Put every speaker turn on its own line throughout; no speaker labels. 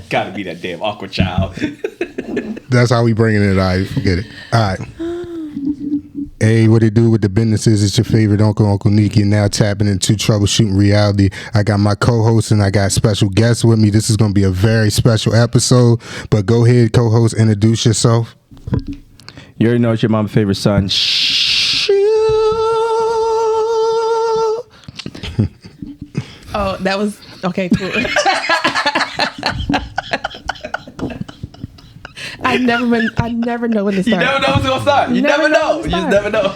Gotta be that damn awkward child.
That's how we bringing it. All right, forget it. All right. Hey, what it do with the businesses? It's your favorite Uncle Neek. You're now tapping into Troubleshootin Reality. I got my co-host and I got special guests with me. This is going to be a very special episode. But go ahead, co-host, introduce yourself.
You already know it's your mama's favorite son.
Oh, that was okay. Cool. I never know when to start.
You never know what's gonna start. You never know. You just never know.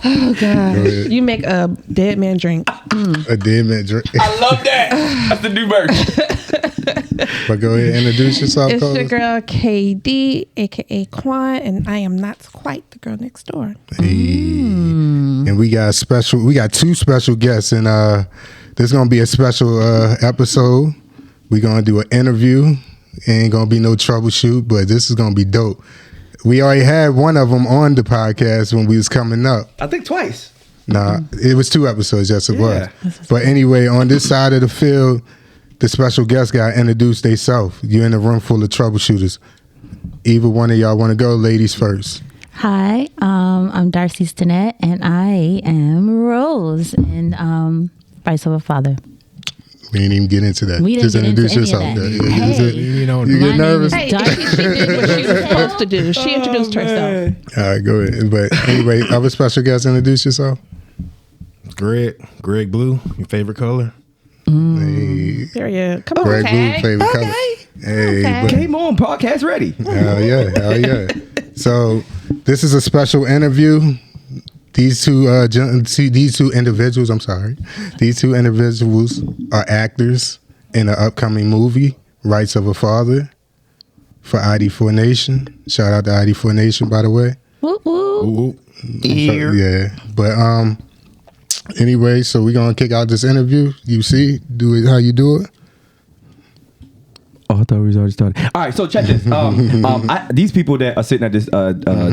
Oh gosh, you make a dead man drink.
A dead man drink.
I love that. That's the new merch.
But go ahead, introduce yourself.
It's your girl KD, aka Quan, and I am not quite the girl next door.
Hey. And we got two special guests, and this is gonna be a special episode. We're gonna do an interview. Ain't gonna be no troubleshoot, but this is gonna be dope. We already had one of them on the podcast when we was coming up.
I think twice.
Nah, it was 2 episodes. Yes, it was. But anyway, on this side of the field, the special guest got introduced themselves. You're in a room full of troubleshooters. Either one of y'all want to go? Ladies first.
Hi, I'm Darcy Stinnette, and I am Rose, and vice of a father.
We didn't even get into that.
We didn't
Just
get
introduce
into
yourself.
any of that.
You get nervous?
Hey, she did what she was supposed to do. She introduced herself.
All right, go ahead. But anyway, other special guest, introduce yourself.
Greg Blue, your favorite color?
Hey.
Period. Come on,
Greg Blue, favorite color. Hey,
Okay.
but-
Came on, podcast ready.
Hell yeah. So this is a special interview. These two individuals are actors in an upcoming movie, Rights of a Father, for ID4 Nation. Shout out to ID4 Nation, by the way.
Whoop, whoop.
Ooh.
Yeah, but anyway, so we're gonna kick out this interview. You see, do it how you do it.
Oh, I thought we was already started. All right, so check this. These people that are sitting at this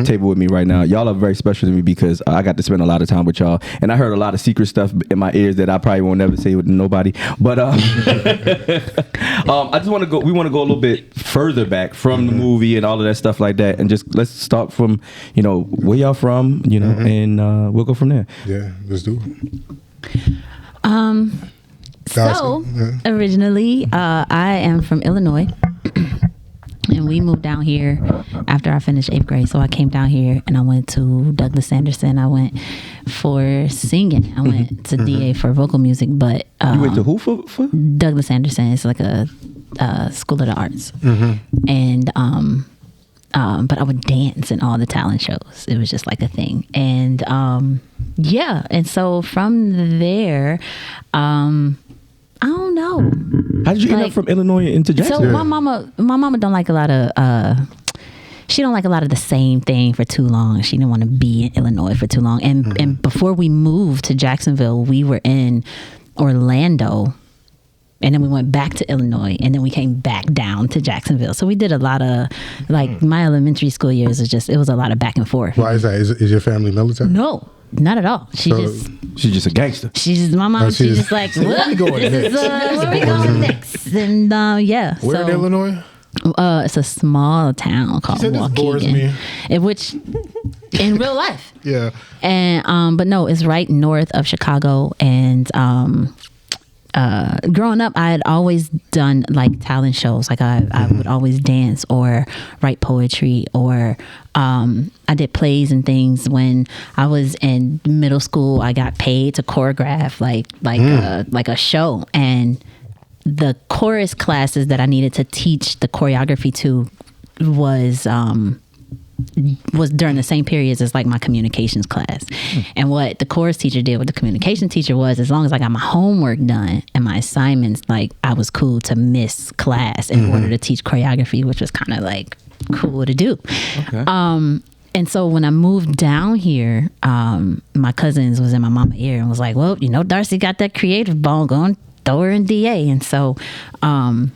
table with me right now, y'all are very special to me because I got to spend a lot of time with y'all, and I heard a lot of secret stuff in my ears that I probably won't never say with nobody. But I just want to go. We want to go a little bit further back from the movie and all of that stuff like that, and just let's start from where y'all from, and we'll go from there.
Yeah, let's do it.
So, originally, I am from Illinois, and we moved down here after I finished 8th grade. So I came down here, and I went to Douglas Anderson. I went for singing. I went to DA for vocal music, but
You went to who for?
Douglas Anderson. It's like a school of the arts, and but I would dance in all the talent shows. It was just like a thing, and and so from there, I don't know.
How did you end up from Illinois into Jackson?
So my mama don't like a lot of she don't like a lot of the same thing for too long. She didn't want to be in Illinois for too long. And before we moved to Jacksonville, we were in Orlando, and then we went back to Illinois, and then we came back down to Jacksonville. So we did a lot of my elementary school years it was a lot of back and forth.
Why is that? Is your family military?
No. Not at all.
She's just a gangster.
My mom. She's just like, where we going next? And
Where in Illinois?
It's a small town called Waukegan, which in real life.
Yeah.
And but no, it's right north of Chicago. And growing up, I had always done like talent shows. Like I would always dance or write poetry, or I did plays and things. When I was in middle school, I got paid to choreograph like a show, and the chorus classes that I needed to teach the choreography to was during the same periods as like my communications class. And what the chorus teacher did with the communication teacher was, as long as I got my homework done and my assignments, like I was cool to miss class in order to teach choreography, which was kind of like cool to do. Okay. And so when I moved down here, my cousins was in my mama's ear and was like, well, Darcy got that creative ball going, throw her in DA. And so I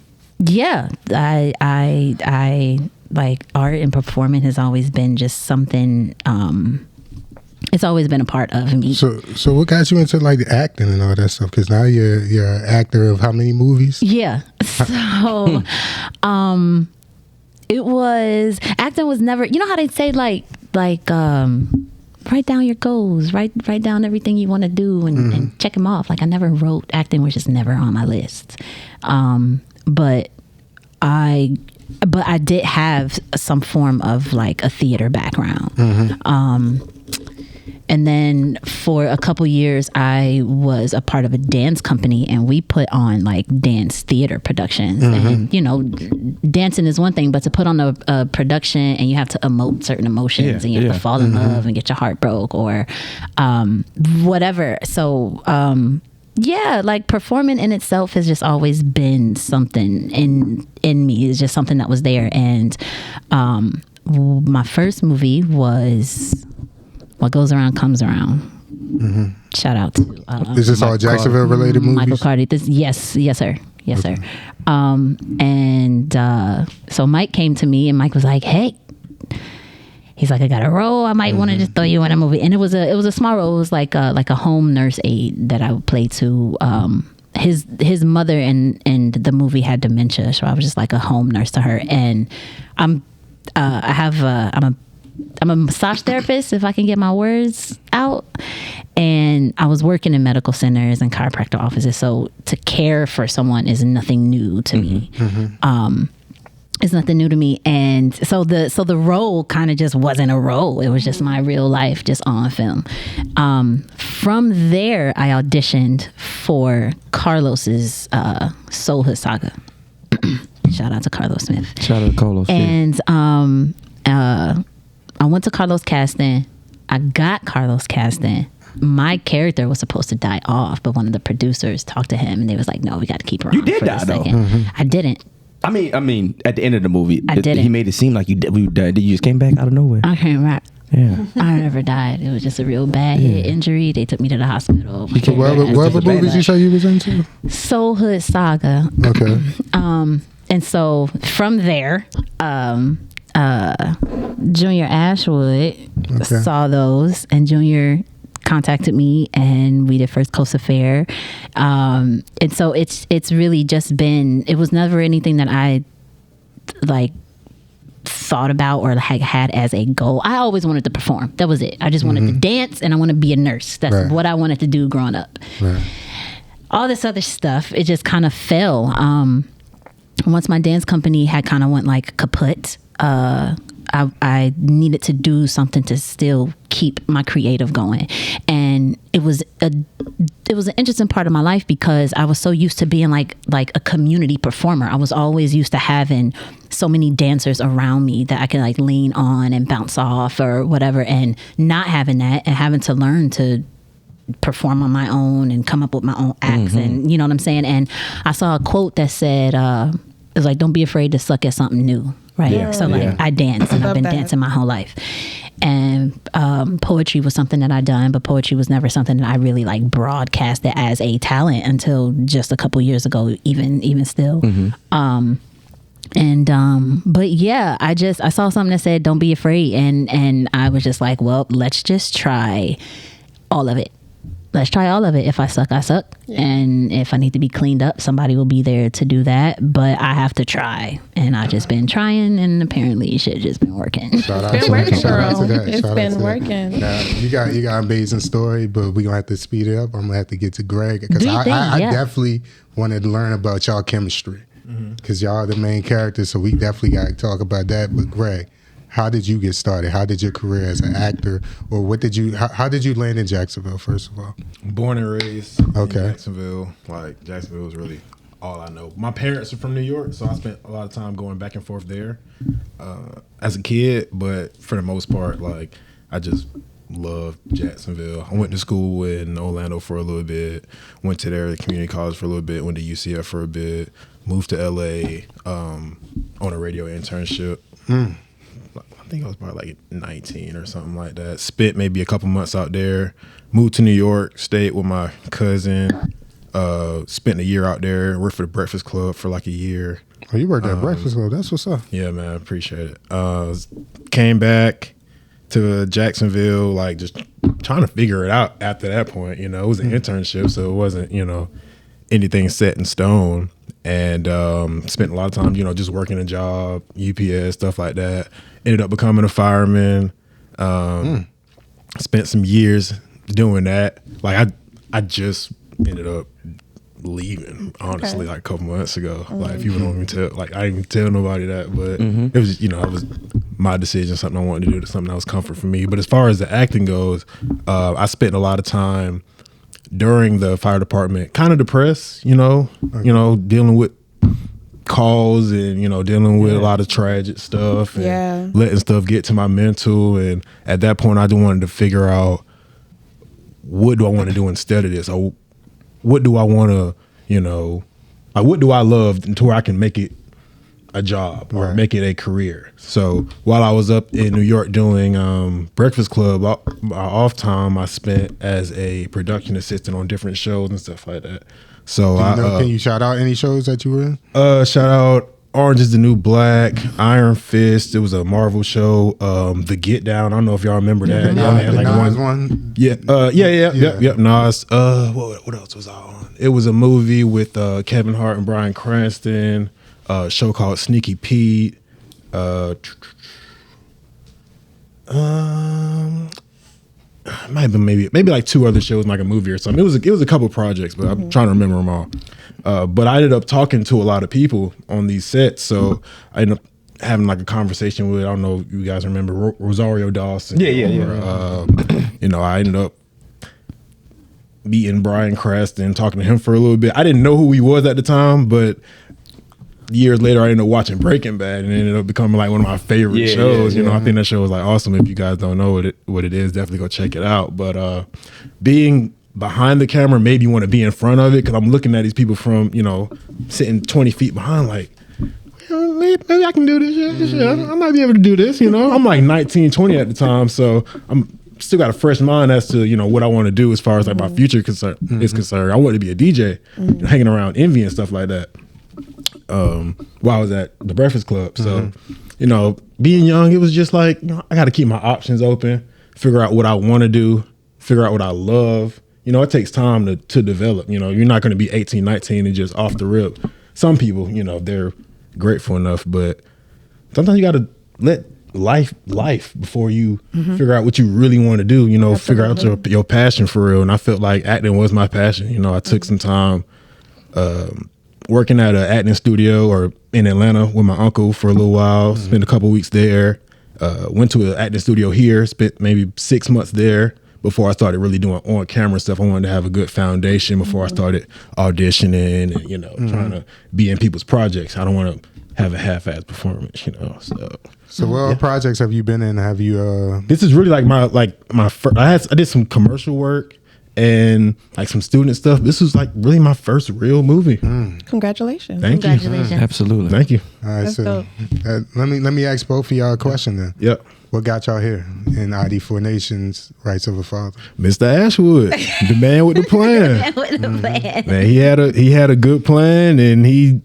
like art and performing has always been just something it's always been a part of me.
So what got you into like the acting and all that stuff? Because now you're an actor of how many movies?
Yeah. So, it was, acting was never, you know how they say like write down your goals, write down everything you want to do and check them off. Like I never wrote, acting was just never on my list. But I did have some form of like a theater background. And then for a couple years, I was a part of a dance company, and we put on like dance theater productions. And you know, dancing is one thing, but to put on a production and you have to emote certain emotions, and you have to fall in love and get your heart broke or whatever. So yeah, like performing in itself has just always been something in me. It's just something that was there. And my first movie was What Goes Around Comes Around. Shout out to
is this all Jacksonville related movies?
Michael Cardi. Yes, sir. And so Mike came to me, and Mike was like, "Hey," he's like, "I got a role. I might want to just throw you in a movie." And it was a small role. It was like a home nurse aide that I would play to. His mother in the movie had dementia, so I was just like a home nurse to her. And I'm a massage therapist, if I can get my words out. And I was working in medical centers and chiropractor offices. So to care for someone is nothing new to me. It's nothing new to me. And so the role kind of just wasn't a role. It was just my real life, just on film. From there, I auditioned for Carlos's Soulhood Saga. Shout out to Carlos Smith.
Shout out to Carlos.
And I went to Carlos casting. I got Carlos casting. My character was supposed to die off, but one of the producers talked to him, and they was like, "No, we got to keep her on."
You did die though.
I didn't.
I mean, at the end of the movie,
I didn't.
He made it seem like you died. You just came back out of nowhere.
I came back.
Yeah.
I never died. It was just a real bad hit injury. They took me to the hospital.
So what other movies you say you was into?
Soulhood Saga.
Okay.
And so from there, Junior Ashwood saw those, and Junior contacted me, and we did First Coast Affair. And so it's really just been, it was never anything that I like thought about or had as a goal. I always wanted to perform. That was it. I just wanted to dance, and I want to be a nurse. That's what I wanted to do growing up. All this other stuff, it just kind of fell. Once my dance company had kind of went like kaput, I needed to do something to still keep my creative going. And it was an interesting part of my life because I was so used to being like a community performer. I was always used to having so many dancers around me that I could like lean on and bounce off or whatever, and not having that and having to learn to perform on my own and come up with my own acts. And you know what I'm saying? And I saw a quote that said, it was like, "Don't be afraid to suck at something new." Right. Yeah, so like I dance, and I've been dancing my whole life. And poetry was something that I done, but poetry was never something that I really like broadcasted as a talent until just a couple years ago, even still. But yeah, I saw something that said, "Don't be afraid." And I was just like, well, let's just try all of it. Let's try all of it. If I suck, I suck. And if I need to be cleaned up, somebody will be there to do that. But I have to try. And I've just been trying, and apparently shit just been working.
It's been working, girl. It's been working.
Now, you got an amazing story, but we're going to have to speed it up. I'm going to have to get to Greg. Because I definitely wanted to learn about y'all chemistry. Because y'all are the main characters, so we definitely got to talk about that. But Greg, how did you get started? How did your career as an actor, or how did you land in Jacksonville, first of all?
Born and raised in Jacksonville. Like, Jacksonville was really all I know. My parents are from New York, so I spent a lot of time going back and forth there as a kid. But for the most part, like, I just loved Jacksonville. I went to school in Orlando for a little bit, went to their community college for a little bit, went to UCF for a bit, moved to LA on a radio internship. I think I was probably like 19 or something like that. Spent maybe a couple months out there. Moved to New York, stayed with my cousin. Spent a year out there. Worked for the Breakfast Club for like a year.
Oh, you worked at Breakfast Club. That's what's up.
Yeah, man. Appreciate it. Came back to Jacksonville, like just trying to figure it out after that point. You know, it was an internship, so it wasn't, you know, anything set in stone. And spent a lot of time, you know, just working a job, UPS, stuff like that. Ended up becoming a fireman. Spent some years doing that. Like I just ended up leaving, honestly, like a couple months ago. Like people don't even tell, like I didn't even tell nobody that, but it was, you know, it was my decision, something I wanted to do, something that was comfort for me. But as far as the acting goes, I spent a lot of time during the fire department kind of depressed, you know, dealing with calls and, you know, dealing with a lot of tragic stuff and letting stuff get to my mental. And at that point I wanted to figure out, what do I want to do instead of this? Or what do I want to, you know, like what do I love until where I can make it a job or make it a career? So while I was up in New York doing Breakfast Club, my off time I spent as a production assistant on different shows and stuff like that. So
can you shout out any shows that you were in?
Shout out Orange is the New Black, Iron Fist. It was a Marvel show. The Get Down. I don't know if y'all remember that.
The Nas one.
Yep. Nas. What else was I on? It was a movie with Kevin Hart and Bryan Cranston. A show called Sneaky Pete. Might have been maybe like 2 other shows, like a movie or something. It was a couple projects, but I'm trying to remember them all. But I ended up talking to a lot of people on these sets, so I ended up having like a conversation with, I don't know if you guys remember Rosario Dawson. Yeah. You know, I ended up meeting Bryan Cranston, talking to him for a little bit. I didn't know who he was at the time, but years later, I ended up watching Breaking Bad, and it ended up becoming like one of my favorite shows. You know, I think that show was like awesome. If you guys don't know what it is, definitely go check it out. But being behind the camera made me want to be in front of it, because I'm looking at these people from, you know, sitting 20 feet behind, like, maybe I can do this shit. I might be able to do this, you know. I'm like 19, 20 at the time, so I'm still got a fresh mind as to, you know, what I want to do as far as like my future is concerned. I wanted to be a DJ, hanging around Envy and stuff like that. While I was at the Breakfast Club. So, you know, being young, it was just like, you know, I got to keep my options open, figure out what I want to do, figure out what I love. You know, it takes time to develop. You know, you're not going to be 18, 19 and just off the rip. Some people, you know, they're grateful enough, but sometimes you got to let life before you figure out what you really want to do, you know, figure out your passion for real. And I felt like acting was my passion. You know, I took some time working at an acting studio or in Atlanta with my uncle for a little while, spent a couple weeks there, went to an acting studio here, spent maybe 6 months there before I started really doing on camera stuff. I wanted to have a good foundation before I started auditioning and, you know, trying to be in people's projects. I don't want to have a half-ass performance, you know. So
what projects have you been in? Have you
This is really like my first, I did some commercial work and like some student stuff. This was like really my first real movie.
Congratulations.
Thank you.
Absolutely.
Thank you.
all right,
That's
so let me ask both of y'all a question then.
Yep.
What got y'all here in ID4 Nation's Rights of a Father?
Mr. Ashwood, the man with the plan. Man, he had a good plan, and he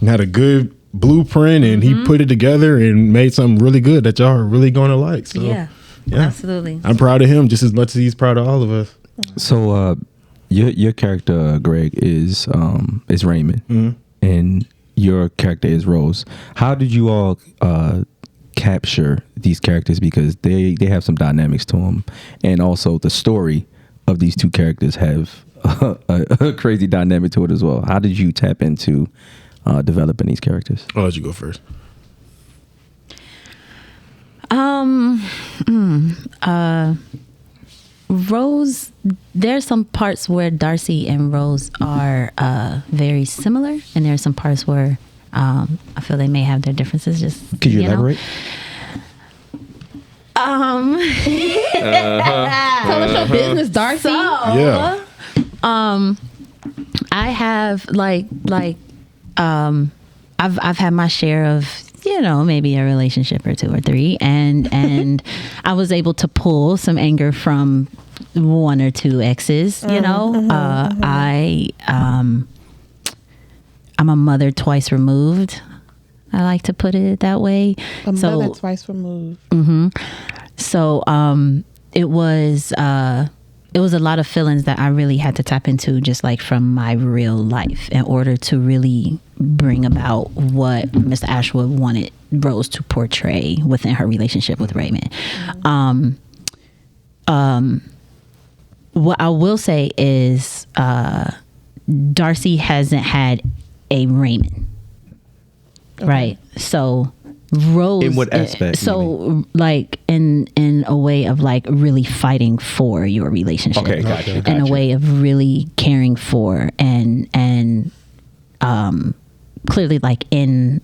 had a good blueprint, and he put it together and made something really good that y'all are really gonna like. So,
Yeah, absolutely.
I'm proud of him just as much as he's proud of all of us.
So your character Greg is Raymond, and your character is Rose. How did you all capture these characters, because they have some dynamics to them, and also the story of these two characters have a crazy dynamic to it as well? How did you tap into developing these characters?
I'll let you go first.
Rose, there's some parts where Darcy and Rose are very similar, and there's some parts where I feel they may have their differences. Just
Could you elaborate?
Tell us your business, Darcy.
Yeah.
I have I've had my share of, you know, maybe a relationship or 2 or 3, and I was able to pull some anger from 1 or 2 exes. You know, I'm a mother twice removed. I like to put it that way.
A mother twice removed.
So it was a lot of feelings that I really had to tap into, just like from my real life, in order to really bring about what Mr. Ashwood wanted Rose to portray within her relationship with Raymond. What I will say is Darcy hasn't had a Raymond, right? So Rose,
in what aspect?
So like in a way of like really fighting for your relationship.
Okay, gotcha.
In a way of really caring for and clearly like in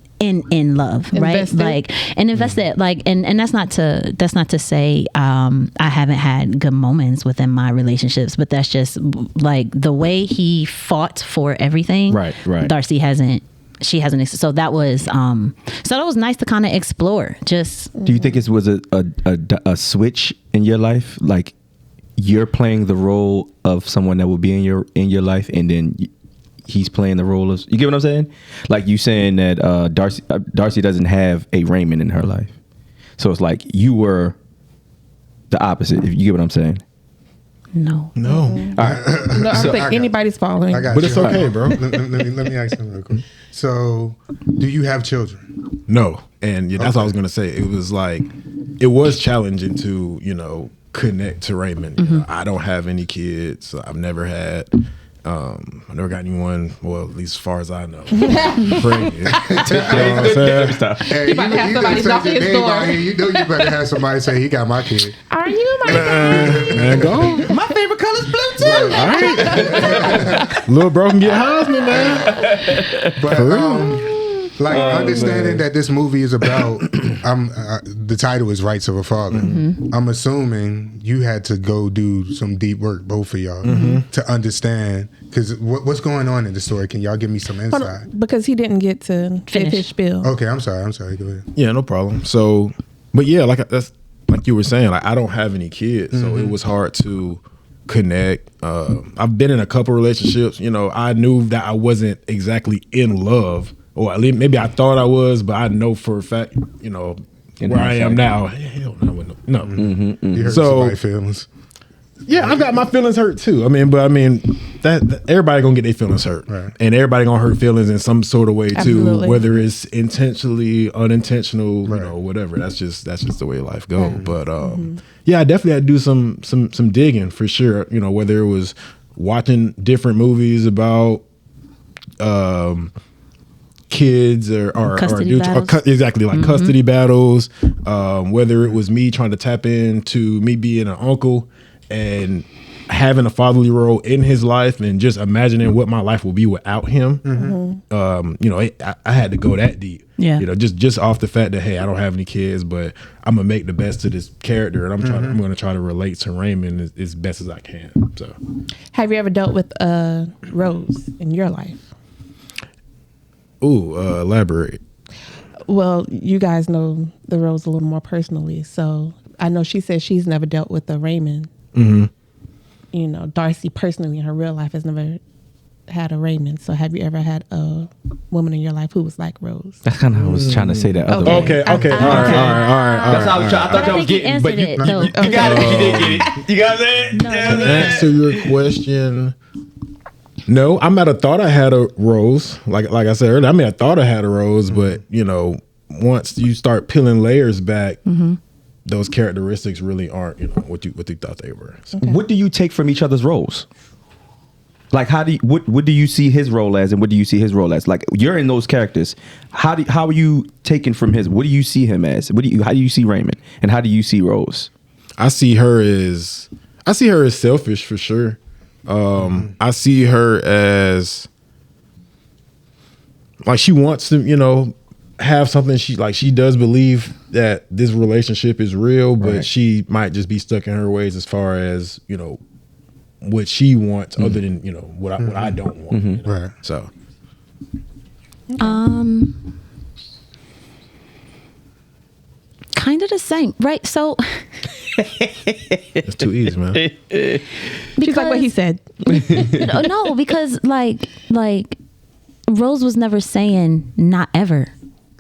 love, right?
Invested.
Like and invested, like and that's not to say I haven't had good moments within my relationships, but that's just like the way he fought for everything.
Right.
Darcy hasn't. She hasn't. So that was nice to kind of explore. Just
Do you think it was a switch in your life? Like you're playing the role of someone that will be in your life, and then he's playing the role of. You get what I'm saying? Like you saying that Darcy doesn't have a Raymond in her life, so it's like you were the opposite. If you get what I'm saying.
no.
All right.
No, I don't think anybody's following.
I got
But
you.
it's okay, bro.
Let me ask them real quick. So, do you have children?
No, and that's what I was gonna say. It was like it was challenging to connect to Raymond. You know, I don't have any kids. I've never had. I never got anyone. Well, at least as far as I know, pregnant. You know what I'm saying?
Hey,
You about to have somebody knock at his
name
door.
out here, you know you better have somebody say he got my kid.
Are you my baby?
Man, go on.
My favorite color is blue too.
All right, little bro can get Heisman, man.
But understanding that this movie is about, the title is Rights of a Father. I'm assuming you had to go do some deep work, both of y'all, to understand. Because what's going on in the story? Can y'all give me some
Hold
insight?
on, because he didn't get to finish his spiel.
Okay, I'm sorry. Go ahead.
Yeah, no problem. So, but yeah, that's like you were saying. Like I don't have any kids, so it was hard to connect. I've been in a couple relationships. I knew that I wasn't exactly in love. Or at least maybe I thought I was, but I know for a fact, where I am now. Hell no.
You hurt
So-
somebody's feelings.
Yeah, I got my feelings hurt too. That everybody gonna get their feelings hurt,
Right.
and everybody gonna hurt feelings in some sort of way too,
Absolutely.
whether it's intentionally, unintentional,
Right.
whatever. That's just the way life goes. But yeah, I definitely had to do some digging for sure. Whether it was watching different movies about kids or
Custody battles.
Exactly, like custody battles, whether it was me trying to tap into me being an uncle and having a fatherly role in his life and just imagining what my life will be without him. I had to go that deep.
Yeah.
Just off the fact that, hey, I don't have any kids, but I'm gonna make the best of this character, and I'm gonna try to relate to Raymond as best as I can. So
Have you ever dealt with Rose in your life?
elaborate.
Well, you guys know the Rose a little more personally, so I know she says she's never dealt with a Raymond. Darcy personally in her real life has never had a Raymond. So have you ever had a woman in your life who was like Rose?
That's kind of how I was trying to say that. Other way.
Okay. All right.
That's how I was trying. I thought y'all was getting, but you got it. You did get it. You got it.
No,
To answer your question, no, I might have thought I had a Rose. Like I said earlier, I thought I had a Rose, but once you start peeling layers back, those characteristics really aren't what you thought they were. So.
What do you take from each other's roles? Like, what do you see his role as, and what do you see his role as? Like, you're in those characters. How are you taken from his? What do you see him as? How do you see Raymond, and how do you see Rose?
I see her as selfish for sure. I see her as like she wants to, have something. She does believe that this relationship is real, but
Right.
she might just be stuck in her ways as far as what she wants, other than what I don't want.
Right.
So
kind of the same, right? So
it's too easy, man.
She's like what he said.
no, because like Rose was never saying not ever.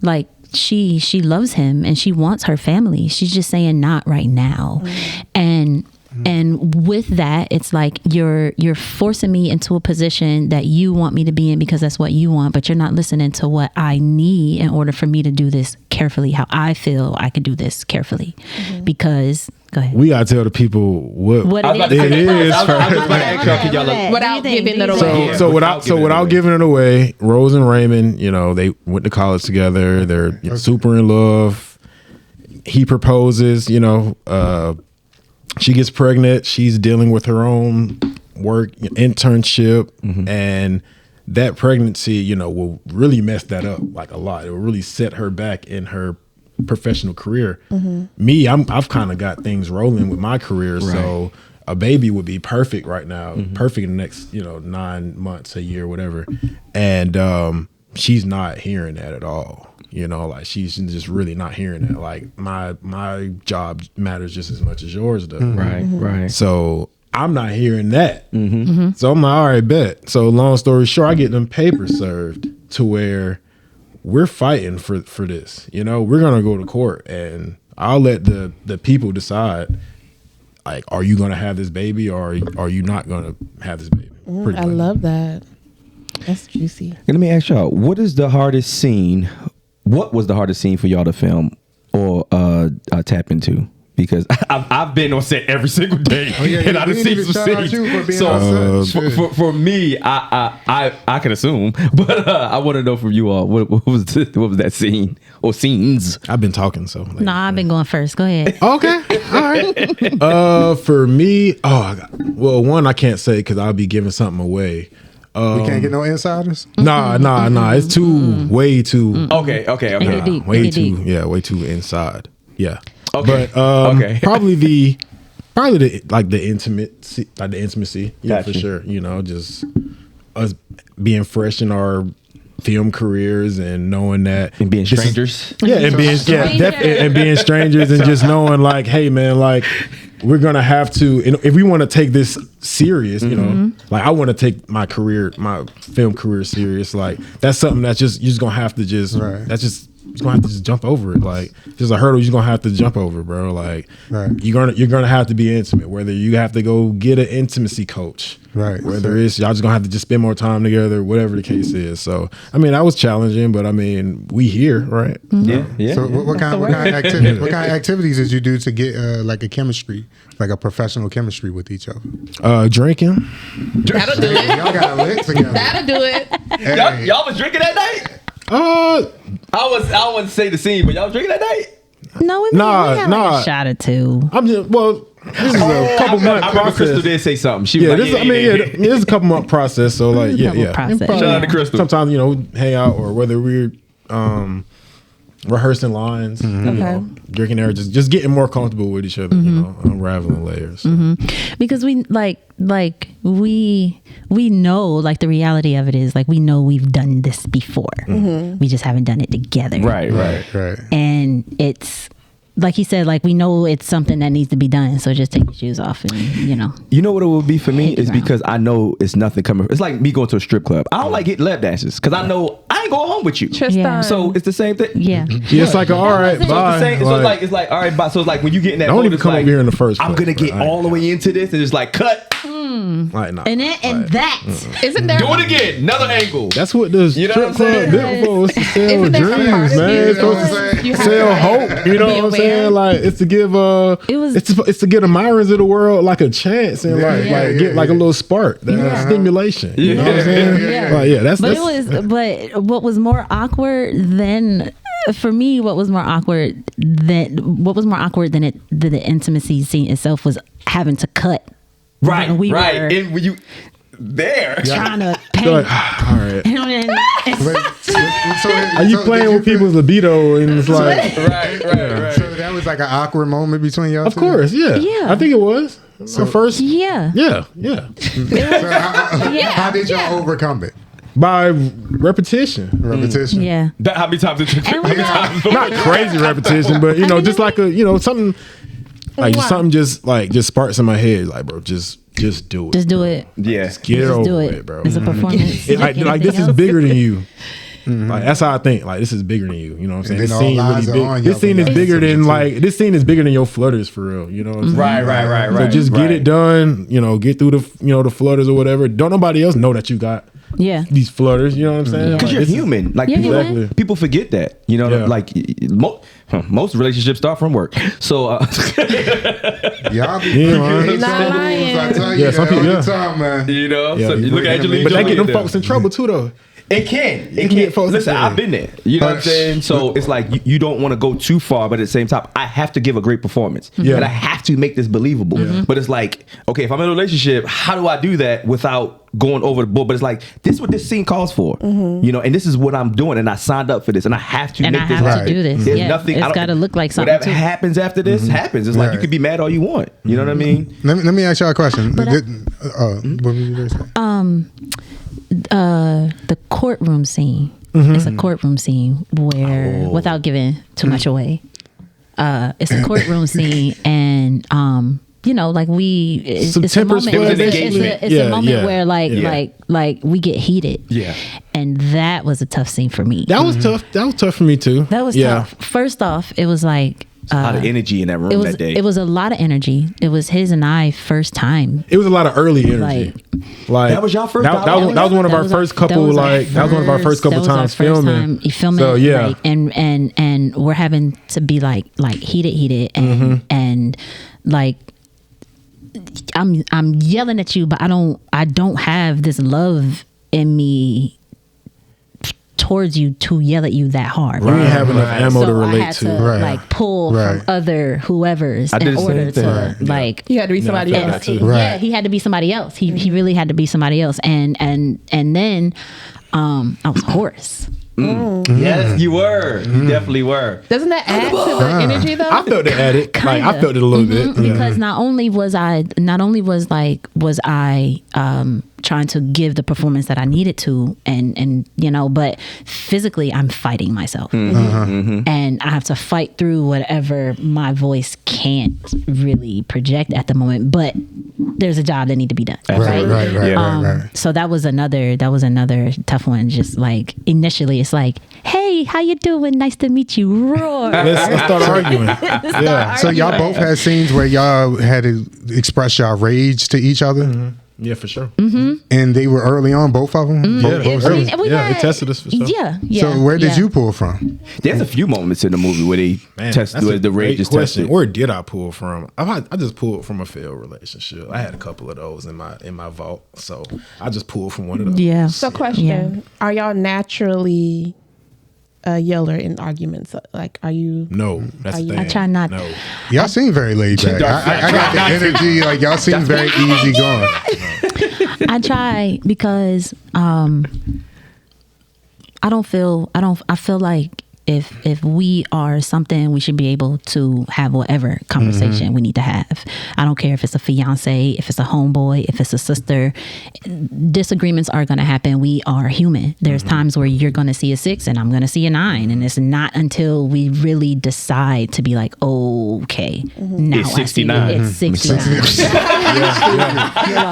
Like she loves him and she wants her family. She's just saying not right now. And with that, it's like you're forcing me into a position that you want me to be in because that's what you want, but you're not listening to what I need in order for me to do this carefully, how I feel I could do this carefully. Because go ahead.
We gotta tell the people what it is first.
Without giving it away.
So without giving it away, Rose and Raymond, they went to college together. They're super in love. He proposes, she gets pregnant. She's dealing with her own work internship, and that pregnancy, will really mess that up like a lot. It will really set her back in her professional career. Me, I've kind of got things rolling with my career, so a baby would be perfect right now, perfect in the next 9 months, a year, whatever. And she's not hearing that at all. Like she's just really not hearing that. Like my job matters just as much as yours does. Right. So I'm not hearing that. So I'm like, all right, bet. So long story short, I get them papers served to where we're fighting for this. We're gonna go to court, and I'll let the people decide. Like, are you gonna have this baby, or are you not gonna have this baby?
I love that. That's juicy.
Let me ask y'all, what was the hardest scene for y'all to film or tap into? Because I've been on set every single day, and I done seen some scenes. So for me, I can assume, but I want to know from you all what was that scene or scenes?
I've been talking, so
I've been going first. Go ahead.
Okay, all right. For me, one I can't say because I'll be giving something away.
We can't get no insiders.
Nah. It's way too.
Okay.
Way too inside. Yeah.
Okay.
But probably the intimacy,
Gotcha.
for sure. Just us being fresh in our film careers and knowing that
And being strangers.
and being strangers and just knowing like, hey man, like we're gonna have to, if we want to take this serious, like I want to take my film career serious. Like that's something that's you're just gonna have to just you're gonna have to just jump over it. Like there's a hurdle you're gonna have to jump over, bro. Like you're gonna have to be intimate. Whether you have to go get an intimacy coach, whether it's y'all just gonna have to just spend more time together, whatever the case is. So I mean that was challenging, but I mean we here, right?
Yeah.
So what kind of activities did you do to get like a chemistry, like a professional chemistry with each other?
Drinking.
That'll do it.
Y'all got lit together.
That'll do it.
Hey.
Y'all was drinking that night? I wouldn't say the scene, but y'all was drinking that night?
No, we had like a shot or two.
I'm just this is a couple month process.
Crystal did say something. She was
this is a couple month process. So like,
Process.
Shout out to Crystal.
Sometimes hang out, or whether we're rehearsing lines, drinking there, just getting more comfortable with each other, unraveling layers.
Because we we know like the reality of it is like we know we've done this before. We just haven't done it together.
Right.
And it's like he said, like we know it's something that needs to be done. So just take your shoes off and
You know what it would be for me is because I know it's nothing coming. It's like me going to a strip club. I don't like getting lap dances because I know I ain't going home with you.
Tristan.
So it's the same thing.
Yeah.
It's like all right, bye.
It's like all right, bye. So it's like when you get in that
don't
mode,
even come over here in the first place.
I'm gonna get all the way into this and it's like cut.
Like, nah,
And that
Isn't there?
Do it again. Another angle.
that's what the strip
what I'm
club
saying?
built for. It's to sell
Isn't there some part
dreams,
of
man.
you
It's supposed
that
to
you have
sell
to
hope. You know
be
what I'm
aware?
saying? Like it's to give it's to get admirers of the world like a chance and get like a little spark, that stimulation. You know what I'm saying?
But what was more awkward than for me, what was more awkward than the intimacy scene itself was having to cut.
Right.
When we were
And when you there.
trying to paint.
All right.
So
Are you playing with people's libido and it's like
Right.
So that was like an awkward moment between y'all.
Of course, yeah.
Yeah.
I think it was. So first
Yeah.
Yeah.
So how did y'all overcome it?
By repetition.
Repetition.
Yeah.
How many times did you
And we got-
Not crazy repetition, but just like something like something just sparks in my head. Like, bro, just do it.
Just do it.
Yeah.
Get it
Just do
over
it.
with, bro.
It's a performance.
Like this is
Anything
bigger than you. Like that's how I think. Like this is bigger than you. You know what I'm saying?
And
This
then
scene
all eyes
really
are on
big.
y'all
This scene
for
is
y'all
bigger
to
than
submit
like this scene is bigger than your flutters for real. You know what I'm saying?
Right.
So just get it done. You know, get through the flutters or whatever. Don't nobody else know that you got these flutters. You know what I'm saying?
Because you're human. Like
Exactly.
people forget that. You know,
Yeah.
like most relationships start from work. So
Y'all be
Yeah,
Not lying.
I tell
Yeah,
you
some
that all
people-
the time, man.
you know,
Yeah,
so
you
you look at Angelina,
But that get them
Jolie
folks in trouble too, though.
It can.
It can get folks
Listen,
in
I've been there. You know what I'm saying? So it's like you don't want to go too far, but at the same time, I have to give a great performance.
Yeah.
And I have to make this believable. But it's like, okay, if I'm in a relationship, how do I do that without going over the board? But it's like, this is what this scene calls for. You know, and this is what I'm doing. And I signed up for this. And I have to
And
make
I
this
have
happen.
to do this.
There's
Yeah,
nothing.
it's got to look like something.
Whatever happens after this happens. It's like you
Right.
can be mad all you want. You know what I mean?
Let me ask y'all a question.
But
what were you gonna say?
The courtroom scene. It's a courtroom scene where, without giving too much away, it's a courtroom scene, and you know, like it's
Some
a
temper
moment.
split.
It's a moment where like we get heated.
Yeah.
And that was a tough scene for me.
That was tough. That was tough for me too.
That was tough. First off, it was like
A lot of energy in that room that day.
It was a lot of energy. It was his and I first time.
It was a lot of early energy. Like
That was y'all first
That
time?
was one of our first couple. Like that was one of our first couple times filming. So yeah,
like, and we're having to be like heated, and like I'm yelling at you, but I don't have this love in me towards you to yell at you that hard.
we didn't have enough ammo to
So I
relate
had
to.
to like pull from other whoever's
I did
in
the same
order
thing.
to like.
You had to be somebody
I felt
else.
that too.
Right.
Yeah, he had to be somebody else. He really had to be somebody else. And then I was hoarse.
Yes, you were. You definitely were.
Doesn't that add to the energy though?
I felt it at it. Like I
Kinda.
felt it a little bit.
Because not only was I trying to give the performance that I needed to, and you know, but physically I'm fighting myself, and I have to fight through whatever my voice can't really project at the moment. But there's a job that need to be done.
Right.
So that was another tough one. Just like initially, it's like, hey, how you doing? Nice to meet you. Roar.
Let's start arguing. Yeah.
So y'all both had scenes where y'all had to express y'all rage to each other,
Yeah, for sure.
and they were early on, both of them. Both
Early.
scenes?
We
Yeah,
had-
it tested us for sure.
Yeah.
So where did you pull from?
There's a few moments in the movie where they test
that's a
the rage
great
is
question.
tested.
Where did I pull from? I just pulled from a failed relationship. I had a couple of those in my vault, so I just pulled from one of those.
Yeah.
So question, are y'all naturally a yeller in arguments? Like, are you?
No, that's the thing.
I try not-
No.
Y'all seem very laid back. I got the energy. Like y'all seem very easy going.
I try because I feel like if we are something, we should be able to have whatever conversation we need to have. I don't care if it's a fiance, if it's a homeboy, if it's a sister. Disagreements are going to happen. We are human. There's times where you're going to see a 6 and I'm going to see a 9, and it's not until we really decide to be like, okay, now
It's
I see it.
69.
It's 69.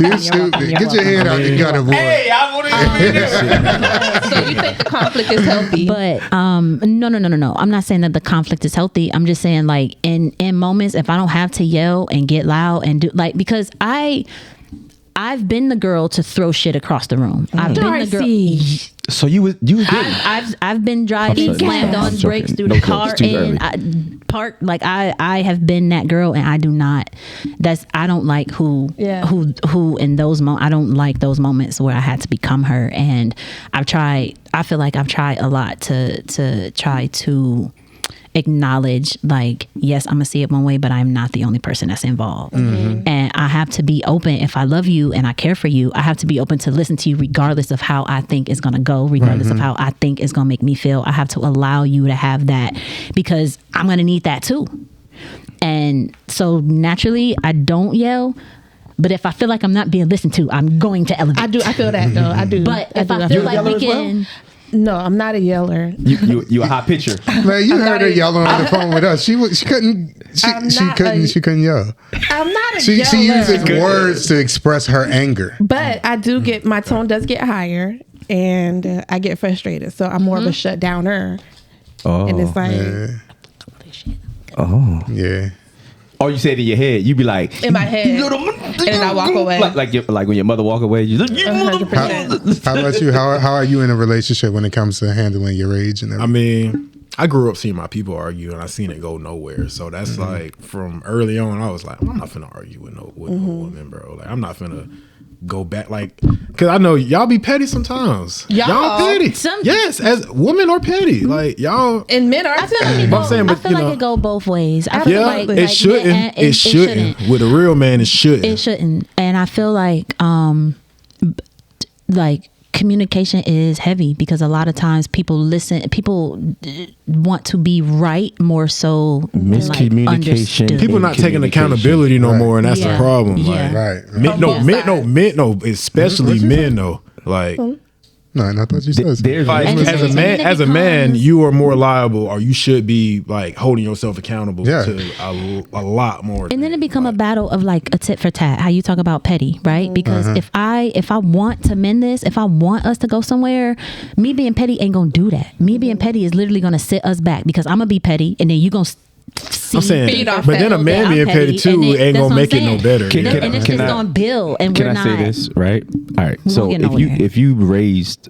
You stupid. Get your head out the gutter, boy.
I want to
So you think the conflict is healthy?
But no. I'm not saying that the conflict is healthy. I'm just saying like in moments, if I don't have to yell and get loud and do like, because I've been the girl to throw shit across the room. I've been the
Darcy.
girl.
So you didn't.
I've been driving,
I'm sorry.
slammed
I'm
on
joking.
brakes through
No
the
jokes.
car
It's too
and
early.
parked. Like I have been that girl, and I do not. I don't like who in those moments. I don't like those moments where I had to become her. And I've tried. I feel like I've tried a lot to try to acknowledge, like, yes, I'm gonna see it one way, but I'm not the only person that's involved. And I have to be open. If I love you and I care for you, I have to be open to listen to you regardless of how I think it's gonna go, regardless of how I think it's gonna make me feel. I have to allow you to have that, because I'm gonna need that too. And so naturally I don't yell, but if I feel like I'm not being listened to, I'm going to elevate.
I do. I feel that though. I do.
But if I
do.
feel like
yeller
we
as well?
can
No, I'm not a yeller.
You a high pitcher.
Man, you heard her yelling on the phone with us. She couldn't yell.
I'm not a
She
yeller.
uses words to express her anger.
But I do get, my tone does get higher. and I get frustrated. So I'm more of a shut downer.
Oh.
And it's like
Oh.
Yeah.
Or you say it in your head, you be like
in my head, and then I walk away.
Like when your mother walk away, you like,
100%.
How about you? How are you in a relationship when it comes to handling your rage and everything?
I mean, I grew up seeing my people argue, and I seen it go nowhere. So that's like from early on, I was like, I'm not finna argue with no woman, bro. Like I'm not finna go back, like, cause I know y'all be petty sometimes. Y'all petty. Yes, as women are petty. Like y'all.
And men are.
I feel like it go both ways. I feel like
it shouldn't. It shouldn't. With a real man, it shouldn't.
It shouldn't. And I feel like communication is heavy because a lot of times people want to be right more so
miscommunication.
Like,
people not taking accountability no more, and that's the problem.
Yeah.
Like, men, especially men though. Like,
no, I thought you said
as a man, you are more liable, or you should be like holding yourself accountable to a lot more.
And then it become a battle of like a tit for tat. How you talk about petty, right? Because if I want to mend this, if I want us to go somewhere, me being petty ain't gonna do that. Me being petty is literally gonna set us back because I'm gonna be petty, and then you gonna.
I'm saying, but then a man being petty too ain't gonna make it no better.
And it's just gonna build, and we're not.
Can I say this, right? All right. So if you raised,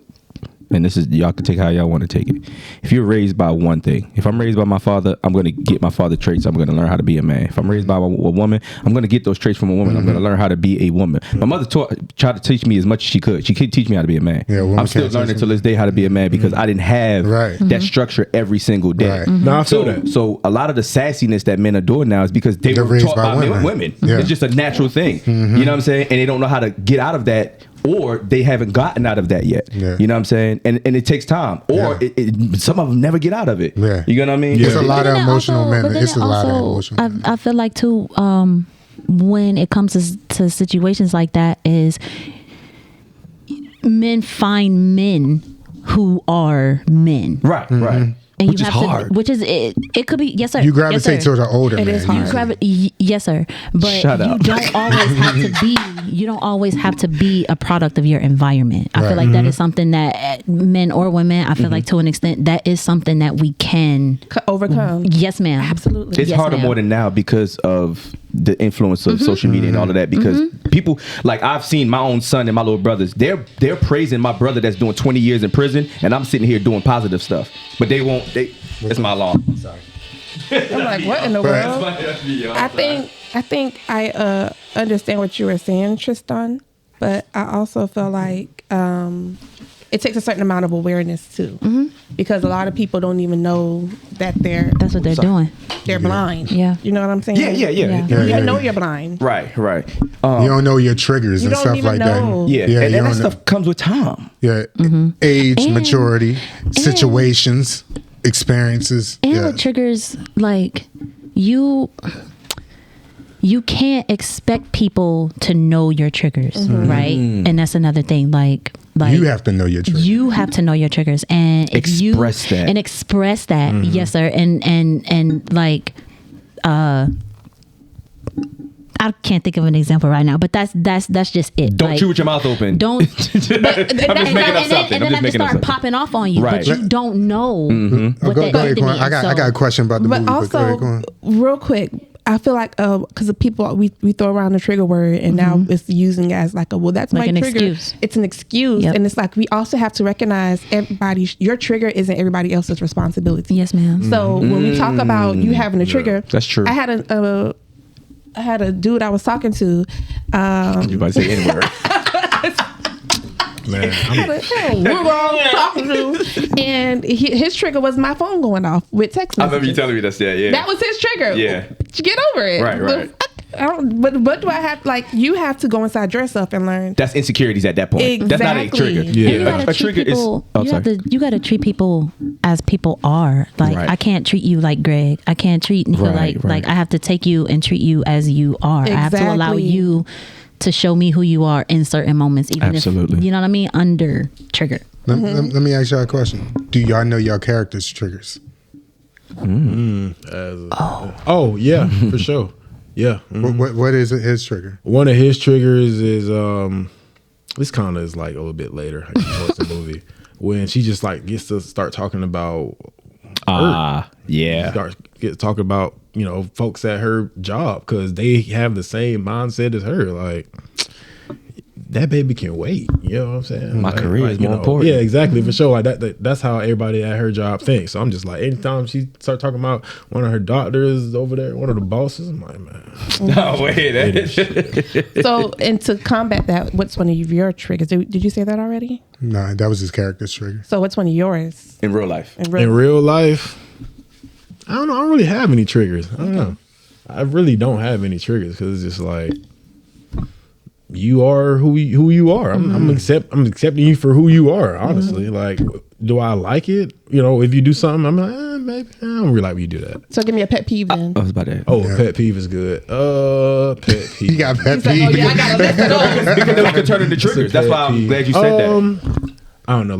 and this is, y'all can take how y'all want to take it. If you're raised by one thing, if I'm raised by my father, I'm going to get my father traits. I'm going to learn how to be a man. If I'm raised by a woman, I'm going to get those traits from a woman. I'm going to learn how to be a woman. My mother tried to teach me as much as she could. She could teach me how to be a man. I'm still learning to this day how to be a man because I didn't have that structure every single day.
No, I feel that.
So a lot of the sassiness that men are doing now is because they're were taught by women. It's just a natural thing. You know what I'm saying? And they don't know how to get out of that, or they haven't gotten out of that yet. You know what I'm saying? And it takes time. Or some of them never get out of it. You know what I mean?
It's a lot of emotional men. It's a lot of emotional men.
I feel like too, when it comes to situations like that, is men find men who are men.
Right.
And
which is hard.
It could be, yes sir.
You gravitate towards an older man.
It is hard.
Yes sir. But you don't always have to be a product of your environment. I feel like that is something that men or women, I feel like to an extent, that is something that we can
overcome.
Yes ma'am.
Absolutely.
It's harder more than now because of the influence of social media and all of that, because people, like, I've seen my own son and my little brothers, they're praising my brother that's doing 20 years in prison, and I'm sitting here doing positive stuff, but they won't. It's my alarm. Sorry.
I'm like, what in the world? I think I understand what you were saying, Tristan, but I also feel like it takes a certain amount of awareness too, because a lot of people don't even know that that's
what they're doing.
They're blind.
Yeah.
You know what I'm saying?
Yeah.
You know you're blind.
Right.
You don't know your triggers and stuff like
know.
that.
And that stuff comes with time.
Age, maturity, situations, experiences.
And what triggers, like, you can't expect people to know your triggers, right? And that's another thing. Like
you have to know your triggers.
You have to know your triggers and express that. Yes, sir. And like, I can't think of an example right now, but that's just it.
Don't chew with your mouth open.
Don't.
I'm just making up something.
And then I start popping off on you, but you don't know what that
go ahead, I got a question about the movie.
But also, real quick, I feel like because the people we throw around the trigger word, and now it's using as like that's like my trigger.
Excuse.
It's an excuse, and it's like we also have to recognize your trigger isn't everybody else's responsibility.
Yes, ma'am.
So when we talk about you having a trigger,
that's true.
I had a dude I was talking to.
You about to say any word?
Man,
talking to, and his trigger was my phone going off with text messages.
I remember you telling me that. Yeah.
That was his trigger.
Yeah.
Get over it.
Right.
But do I have, like, you have to go inside yourself and learn.
That's insecurities at that point.
Exactly.
That's not a trigger.
Yeah.
A trigger
people,
is.
You got to treat people as people are. Like, I can't treat you like Greg. I can't treat you like I have to take you and treat you as you are.
Exactly.
I have to allow you to show me who you are in certain moments, even if, you know what I mean, under trigger.
Let me ask y'all a question. Do y'all know y'all character's triggers?
Yeah, for sure. Yeah.
What is his trigger?
One of his triggers is this kind of is like a little bit later towards the movie when she just like gets to start talking about get talking about folks at her job because they have the same mindset as her. Like that baby can wait. You know what I'm saying?
My career is more important.
Yeah, exactly, for sure. Like that's how everybody at her job thinks. So I'm just like, anytime she start talking about one of her doctors over there, one of the bosses, I'm like, man.
No way.
So, and to combat that, what's one of your triggers? Did you say that already?
No, that was his character's trigger.
So what's one of yours?
In real life.
In real life, I don't know. I don't really have any triggers. I don't know. I really don't have any triggers because it's just like, you are who you are. I'm accepting you for who you are. Honestly, like, do I like it? If you do something, I'm like, maybe I don't really like when you do that.
So give me a pet peeve then.
I was about to.
Pet peeve is good. Pet peeve.
You got pet peeve.
I got a list of those.
Because then we can turn into triggers. That's why I'm glad you said that.
I don't know,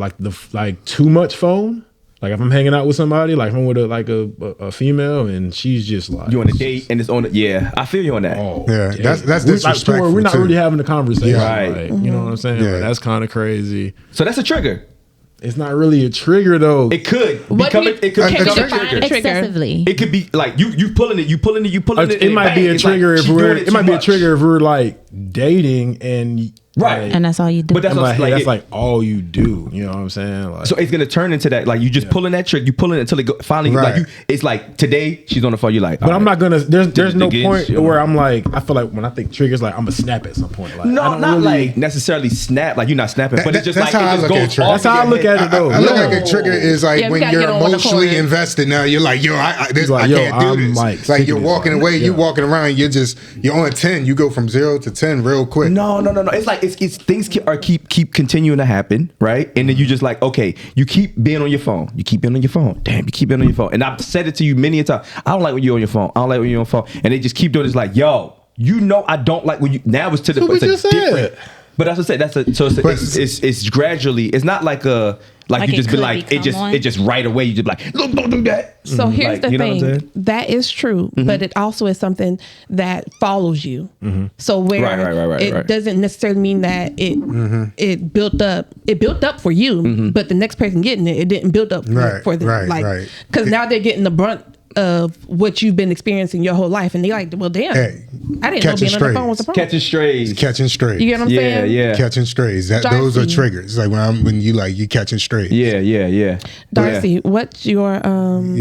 like too much phone. Like if I'm hanging out with somebody, like if I'm with a female and she's just like,
you on a date and it's on I feel you on that.
Oh,
yeah, that's disrespectful.
We're not really having a conversation,
right?
Like, you know what I'm saying?
Yeah.
Like, that's kind of crazy.
So that's a trigger.
It's not really a trigger though.
It could become a trigger.
Excessively.
It could be like you pulling it.
It might be a trigger if we're like dating and.
Right,
and that's all you do.
But
that's like all you do. You know what I'm saying? Like,
so it's gonna turn into that. Like you just pulling that trick. You pulling it until it finally like it's like today she's on the phone. You like,
but I'm not gonna. There's no point where I'm like. I feel like when I think triggers, like I'm gonna snap at some point. Like,
no, not like necessarily snap. Like you're not snapping, but it's just like
it just goes off.
That's how I look at it though.
I look like a trigger is like when you're emotionally invested. Now you're like, I can't do this. Like you're walking away, you walking around. You're on 10. You go from 0 to 10 real quick.
No. It's like it's things keep continuing to happen, right? And then you just like, okay, you keep being on your phone. You keep being on your phone. Damn, you keep being on your phone. And I've said it to you many a time. I don't like when you're on your phone. I don't like when you're on your phone. And they just keep doing this like, yo, I don't like when you. Now it's to the. It's a different. But that's what I said. It's gradually. It's not like a. Like you just be like it just right away you just be like, look, don't do that.
So here's the thing, that is true, but it also is something that follows you. So where it doesn't necessarily mean that it built up for you, but the next person getting it didn't build up for them, because now they're getting the brunt of what you've been experiencing your whole life, and they like, well, damn, I didn't know being on the phone was a problem.
Catching strays.
You get what I'm saying?
Yeah.
Catching strays. Those are triggers. Like when you catching strays.
Yeah.
Darcy, what's your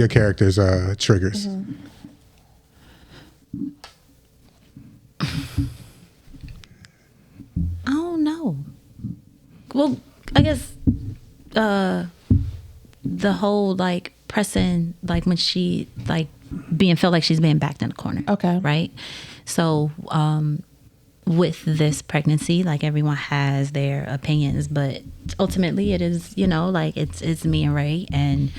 character's triggers?
I don't know. Well, I guess the whole like pressing, like when she like felt like she's being backed in a corner.
Okay.
Right. So with this pregnancy, like everyone has their opinions, but ultimately it is, like it's me and Ray, and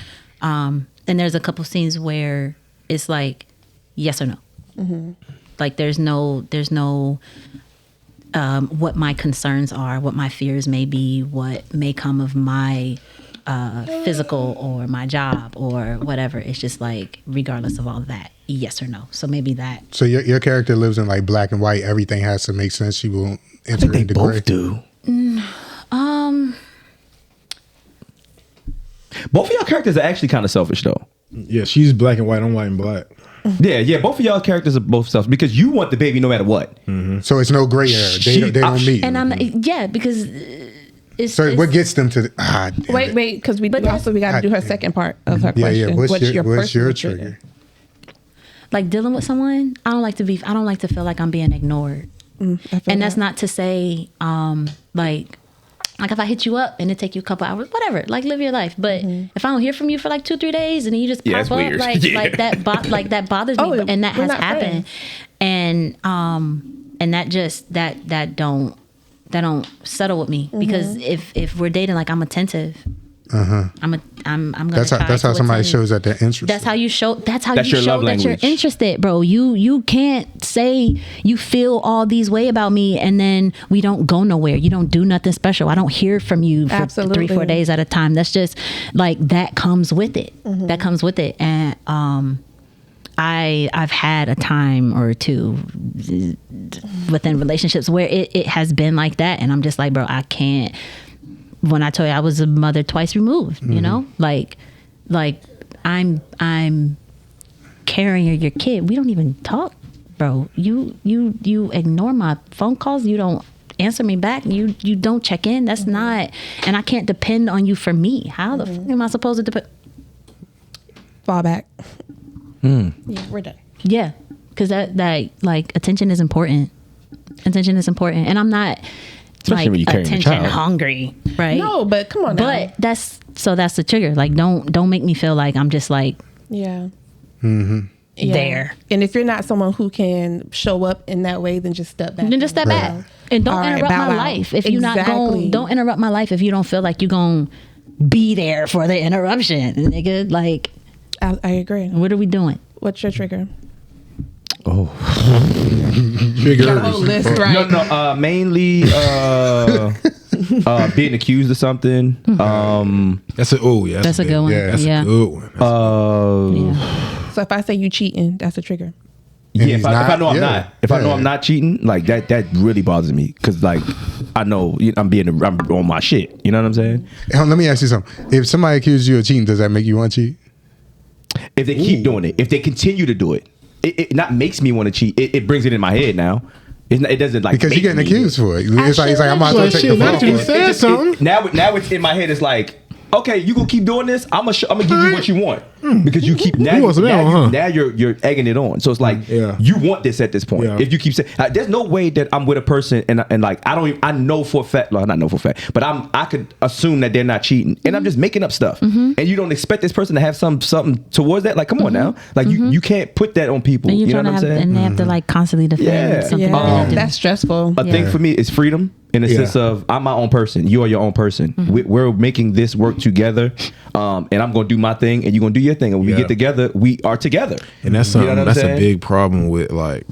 there's a couple scenes where it's like yes or no. Like there's no what my concerns are, what my fears may be, what may come of my physical or my job or whatever. It's just like, regardless of all that, yes or no. So maybe that.
So your character lives in like black and white. Everything has to make sense. She will enter into gray.
Both do. Both of y'all characters are actually kind of selfish though.
Yeah, she's black and white. I'm white and black.
Yeah. Both of y'all characters are both selfish because you want the baby no matter what.
So it's no gray area. They don't meet.
And I'm because.
What gets them to the,
wait, because we got to do her second part of her question.
What's your trigger?
Like dealing with someone, I don't like to feel like I'm being ignored. And that's not to say, like if I hit you up and it take you a couple hours, whatever, like live your life. But if I don't hear from you for like 2-3 days and then you just pop up,
weird.
like that bothers me. And that has happened. And that don't settle with me, because if we're dating, like I'm attentive. I'm gonna.
That's how somebody shows that they're interested.
That's how you show. That's how you
your
show
love
that
language.
you're interested, bro. You can't say you feel all these way about me and then we don't go nowhere. You don't do nothing special. I don't hear from you for 3-4 days at a time. That's just like that comes with it. That comes with it, and I've had a time or two within relationships where it has been like that, and I'm just like, bro, I can't. When I told you I was a mother twice removed, you know, like I'm carrying your kid. We don't even talk, bro. You ignore my phone calls. You don't answer me back. You don't check in. That's not, and I can't depend on you for me. How the fuck am I supposed to depend?
Fall back. Yeah, we're done.
Yeah, because that like attention is important. Attention is important, and I'm not
Especially when you're carrying a
attention
child.
hungry, right?
No, but come on now.
But that's the trigger. Like, don't make me feel like I'm just like
Yeah.
there.
And if you're not someone who can show up in that way, then just step back.
Then just step back and don't
All right,
interrupt
bow
my
out.
life. If you're not
Exactly.
going, don't interrupt my life if you don't feel like you're going to be there for the interruption, nigga. Like,
I agree.
what are we doing?
What's your trigger?
Triggers.
Got a whole list, right?
No, mainly being accused of something.
That's a
That's a good one.
That's
Yeah.
a good one.
Yeah.
So if I say you cheating, that's a trigger.
Yeah,
he's
if I know I'm
not,
not, if I know I'm not cheating, like that really bothers me because like I know I'm on my shit. You know what I'm saying?
Let me ask you something. If somebody accuses you of cheating, does that make you want to cheat?
If they keep doing it, if they continue to do it, it not makes me want to cheat. It brings it in my head now. It doesn't like
Because you're
make
getting
me.
accused for it. It's like I might as well
Like,
take
shit,
the
now
fall
that you
for it.
said something.
Now it's in my head. It's like, okay, you gonna keep doing this? I'm gonna give you what you want because you keep now.
You want some ammo, huh?
Now you're egging it on. So it's like you want this at this point.
Yeah.
If you keep saying, there's no way that I'm with a person and like I know for a fact, well, not know for a fact, but I could assume that they're not cheating, and I'm just making up stuff, and you don't expect this person to have something towards that. Like, come on now, like you can't put that on people.
And
You know
trying
what
to
I'm
have,
saying?
and they have to like constantly defend
Yeah.
something.
Yeah,
that they do.
that's stressful.
A thing for me is freedom in the sense of I'm my own person. You are your own person. We're making this work together, and I'm going to do my thing, and you're going to do your thing. And when we get together, we are together.
And that's
You know
something
what I'm
that's
saying?
a big problem with like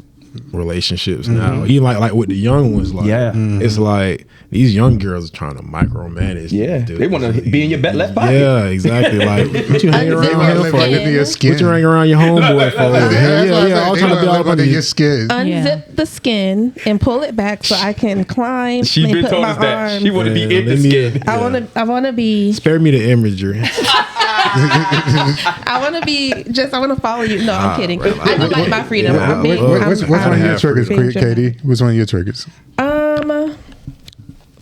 relationships now. Even like with the young ones, like it's like these young girls are trying to micromanage.
Yeah,
dude.
they want to be in your left pocket.
Yeah, exactly. Like what you hang
They
around
might
here
live
for?
under your skin.
What you hang around your homeboy for? All
They
trying to
might
be all
live
up
under
under
your skin.
Unzip the skin and pull it back so I can climb.
She
and
been
put
told
my
us that
arms.
she want to be in the
let me-
skin.
I want to be.
Spare me the imagery.
I want to be just. I want to follow you. No, I'm kidding.
right,
I do like my freedom.
yeah,
I'm big.
What's one of your
have
triggers,
freedom.
Katie? What's one of your triggers?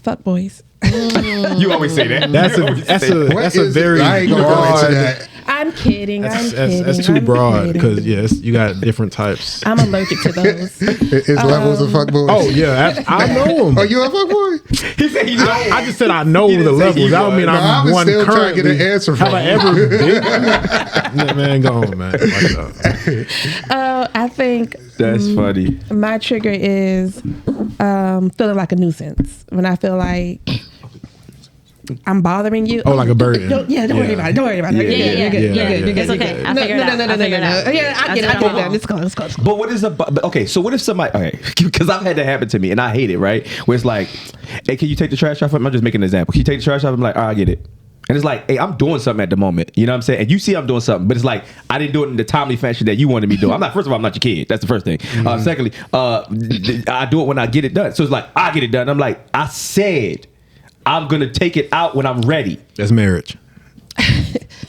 Fuck boys.
You always say that.
That's
You
a
always
that's
say
a
that.
that's a very
I ain't gonna go
broad.
into that.
I'm kidding.
That's,
I'm kidding.
that's too
I'm
broad
kidding.
because yes, you got different types.
I'm allergic to those.
It's levels of fuckboys.
Oh yeah, I know them.
Are you a fuckboy?
He said he know.
I just said I know
He
the
didn't say
levels.
he
I don't mean
was.
No, I
I'm
was
one
still trying to
currently.
get an answer from
Have I ever been? Man, go on, man.
I think
That's funny.
my trigger is feeling like a nuisance when I feel like I'm bothering you.
Oh, like a burden.
Don't worry about it. Don't worry about it.
Yeah,
You're good.
yeah,
You're good. You're good.
It's okay. I figured it out. I figured it out.
Yeah, I get it. Let's go. Let's go.
But what is okay? So what if somebody? Okay, because I've had that happen to me, and I hate it. Right, where it's like, hey, can you take the trash off? I'm just making an example. Can you take the trash off? I'm like, all right, I get it. And it's like, hey, I'm doing something at the moment. You know what I'm saying? And you see I'm doing something, but it's like, I didn't do it in the timely fashion that you wanted me to do. I'm not, first of all, I'm not your kid. That's the first thing. Secondly, I do it when I get it done. So it's like, I get it done. I'm like, I said, I'm going to take it out when I'm ready.
That's marriage.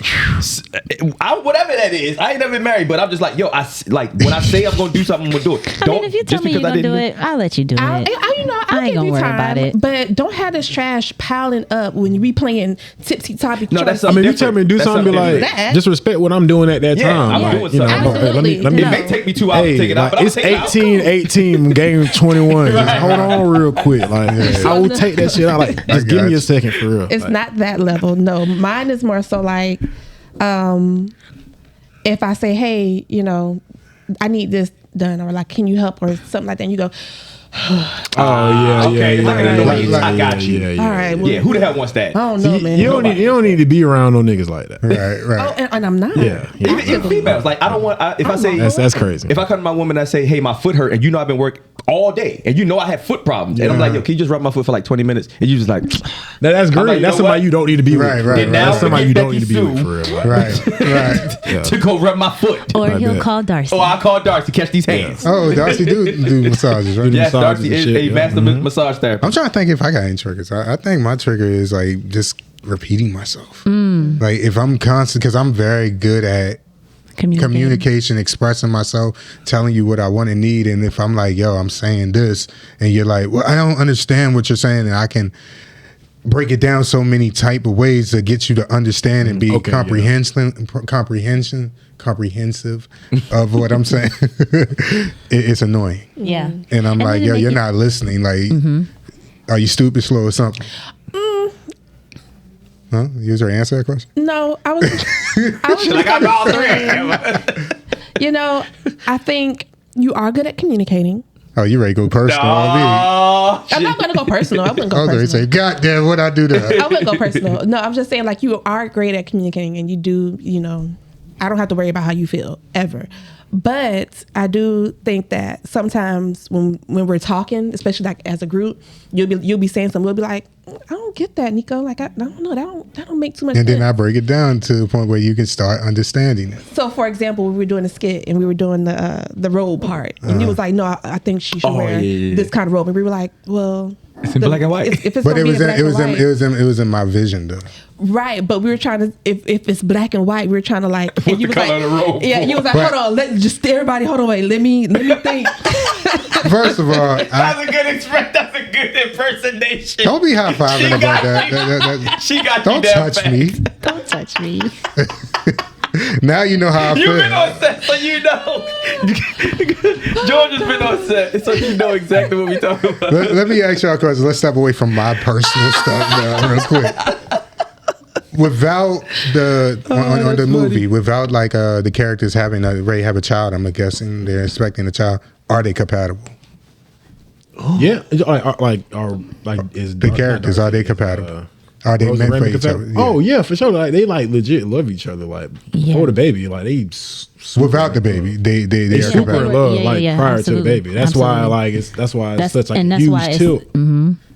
Whatever that is, I ain't never been married, but I'm just like, yo, like when I say I'm gonna do something, I'm gonna do it.
I mean, if you tell me you're gonna do it, I'll let you do it.
I'll
I ain't
give
gonna
you
worry
time,
about it.
but don't have this trash piling up when you be playing tipsy toppy.
No, that's
I mean, if you
different.
tell me to do
That's
something, be
something
like,
different.
just respect what I'm doing at that
Yeah,
time.
I'm
like,
doing
you know,
something.
let me.
Absolutely.
It may take me 2 hours to take it out,
Like,
but I'll
it's
take it out.
18, game 21. Just hold on real quick. Like, I will take that shit out. Like, just give me a second for real.
It's
Like,
not that level. No, mine is more so like, if I say, hey, you know, I need this done, or like, can you help, or something like that, and you go,
oh yeah,
Okay,
yeah,
like
yeah,
an annoyance.
yeah,
I got you.
Yeah, yeah,
all right, well,
Yeah, who the hell wants that?
I don't know, man.
You don't need to be around no niggas like that.
Right.
Oh, and I'm not.
Yeah,
Even females, like I don't want. If I say
That's crazy.
if I come to my woman and I say, hey, my foot hurt, and you know I've been working all day, and I have foot problems, and I'm like, yo, can you just rub my foot for like 20 minutes? And you just like,
that's great.
Like,
that's somebody you don't need to be with.
Right.
That's somebody you don't need to be with for real.
Right.
To go rub my foot.
Or he'll call Darcy.
Or I'll call Darcy, catch these hands.
Oh, Darcy do massages, right?
Yes, Darcy is a master massage therapist.
I'm trying to think if I got any triggers. I think my trigger is like just repeating myself. Like if I'm constant, because I'm very good at communication, expressing myself, telling you what I want and need. And if I'm like, yo, I'm saying this, and you're like, well, I don't understand what you're saying, and I can break it down so many type of ways to get you to understand and be comprehensive of what I'm saying. It's annoying.
Yeah.
And I'm like, yo, you're not listening. Like, are you stupid, slow, or something? Huh? You to answer that question?
No, I was just
like, I'm all three.
I think you are good at communicating.
Oh, you ready to go personal on me?
I'm not going to go personal. I wouldn't go personal.
Say, God damn, what'd I do to her?
I wouldn't go personal. No, I'm just saying, like, you are great at communicating, and you do, I don't have to worry about how you feel ever. But I do think that sometimes when we're talking, especially like as a group, you'll be saying something. We'll be like, I don't get that, Nico. Like, I don't know. That don't make too much sense.
And then I break it down to the point where you can start understanding it.
So, for example, we were doing a skit and we were doing the robe part, and you was like, no, I think she should wear this kind of robe, and we were like, well,
it's in black and white.
If it's
it was in my vision though.
Right, but we were trying to, if it's black and white, we were trying to like, and you was like, yeah, you was like, hold on, everybody, wait, let me think.
First of all,
that's a good expression. That's a good impersonation.
Don't be high fiving about that.
She got
don't
you
touch me.
Don't touch me.
Now you know how I feel.
You've been on set, so you know. George has been on set, so you know exactly what we talking about.
Let me ask y'all a question. Let's step away from my personal stuff now, real quick. Without on the movie, without like the characters already have a child, I'm guessing they're expecting a child. Are they compatible?
Yeah, like is
the characters are they compatible? Are they meant for each other?
Yeah. Oh yeah, for sure. Like they like legit love each other. Like before the baby, like they
without the baby, they are
super in love. Prior to the baby. That's why it's such like a huge tilt.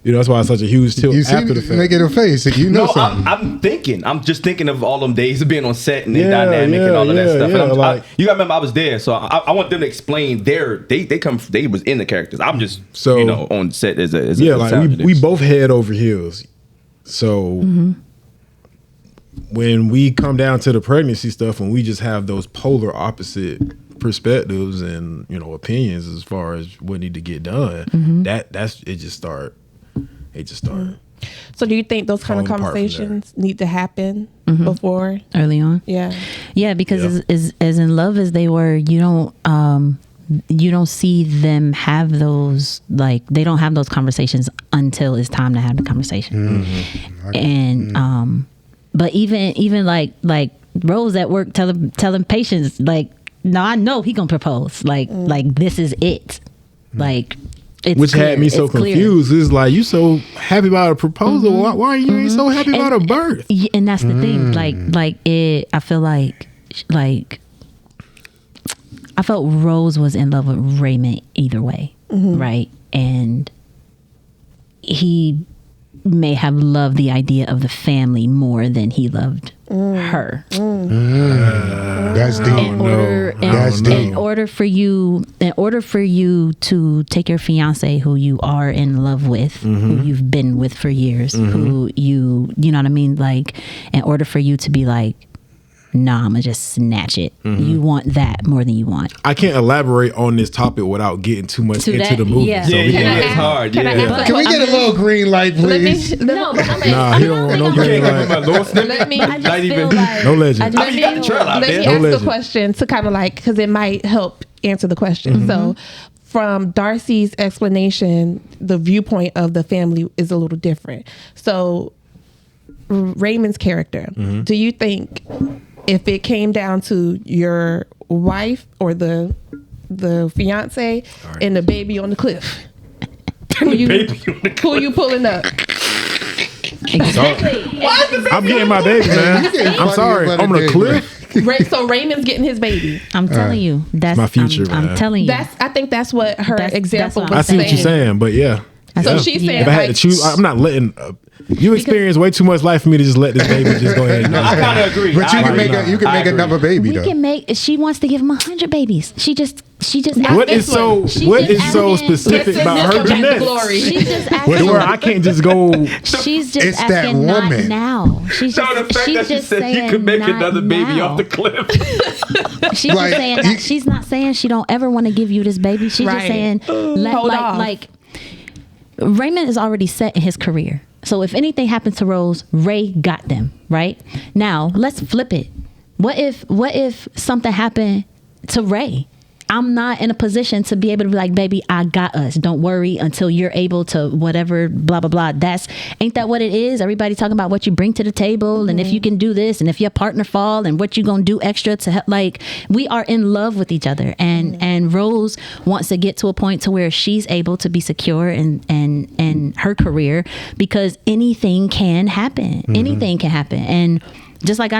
That's why it's such a huge tilt.
You see
after the fact.
Making a face. Something.
I'm just thinking of all them days of being on set and their dynamic and all of that stuff. And you gotta remember, I was there, so I want them to explain they was in the characters. I'm just on set as
we both head over heels. So when we come down to the pregnancy stuff, and we just have those polar opposite perspectives and opinions as far as what need to get done, that's it. Just start.
So do you think those kind of conversations need to happen before
early on? Yeah, because as in love as they were, you don't see them have those, like, they don't have those conversations until it's time to have the conversation. And but even like Rose at work telling patients, like, no, I know he gonna propose, like this is it, like.
Which had me so confused. It's like, you so happy about a proposal. Why you ain't so happy about a birth?
And that's the thing. Like it. I feel like I felt Rose was in love with Raymond either way, right? And he may have loved the idea of the family more than he loved her.
That's deep.
In order for you to take your fiance, who you are in love with, who you've been with for years, who you know what I mean? Like, in order for you to be like, nah, I'm gonna just snatch it. You want that more than you want.
I can't elaborate on this topic without getting too much into the movie.
Yeah.
So
it's hard.
Can we get a little green light, please?
He don't want no green light. No legend.
Let me ask a question to kind of like, because it might help answer the question. So from Darcy's explanation, the viewpoint of the family is a little different. So Raymond's character, do you think if it came down to your wife or the fiance and the baby on the cliff, who you pulling up?
Exactly.
I'm getting my baby, man. I'm sorry. On the cliff.
So Raymond's getting his baby.
I'm telling you, that's
my future.
I'm telling you,
I think that's what her example was
I see
saying.
what you're saying, but yeah.
So she's saying,
if I had to choose, I'm not letting. You experience way too much life for me to just let this baby just go ahead.
I kind of agree.
But you can make another baby though.
we can make. She wants to give him 100 babies. She just.
What is so specific about her genetics?
She's just asking.
Where I can't just go.
She's just
It's that
asking not
woman.
now. She's
So
just.
the fact
She's
that she
just
said
saying
you could make
not
another baby
now.
off the cliff.
She's
Like,
just saying that she's not saying she don't ever want to give you this baby. She's just saying
Hold off.
like Raymond is already set in his career. So if anything happens to Rose, Ray got them, right? Now, let's flip it. What if something happened to Ray? I'm not in a position to be able to be like, baby, I got us. Don't worry until you're able to whatever, blah, blah, blah. Ain't that what it is? Everybody talking about what you bring to the table and if you can do this and if your partner fall and what you gonna do extra to help. Like, we are in love with each other. And Rose wants to get to a point to where she's able to be secure in her career because anything can happen. Anything can happen. And just like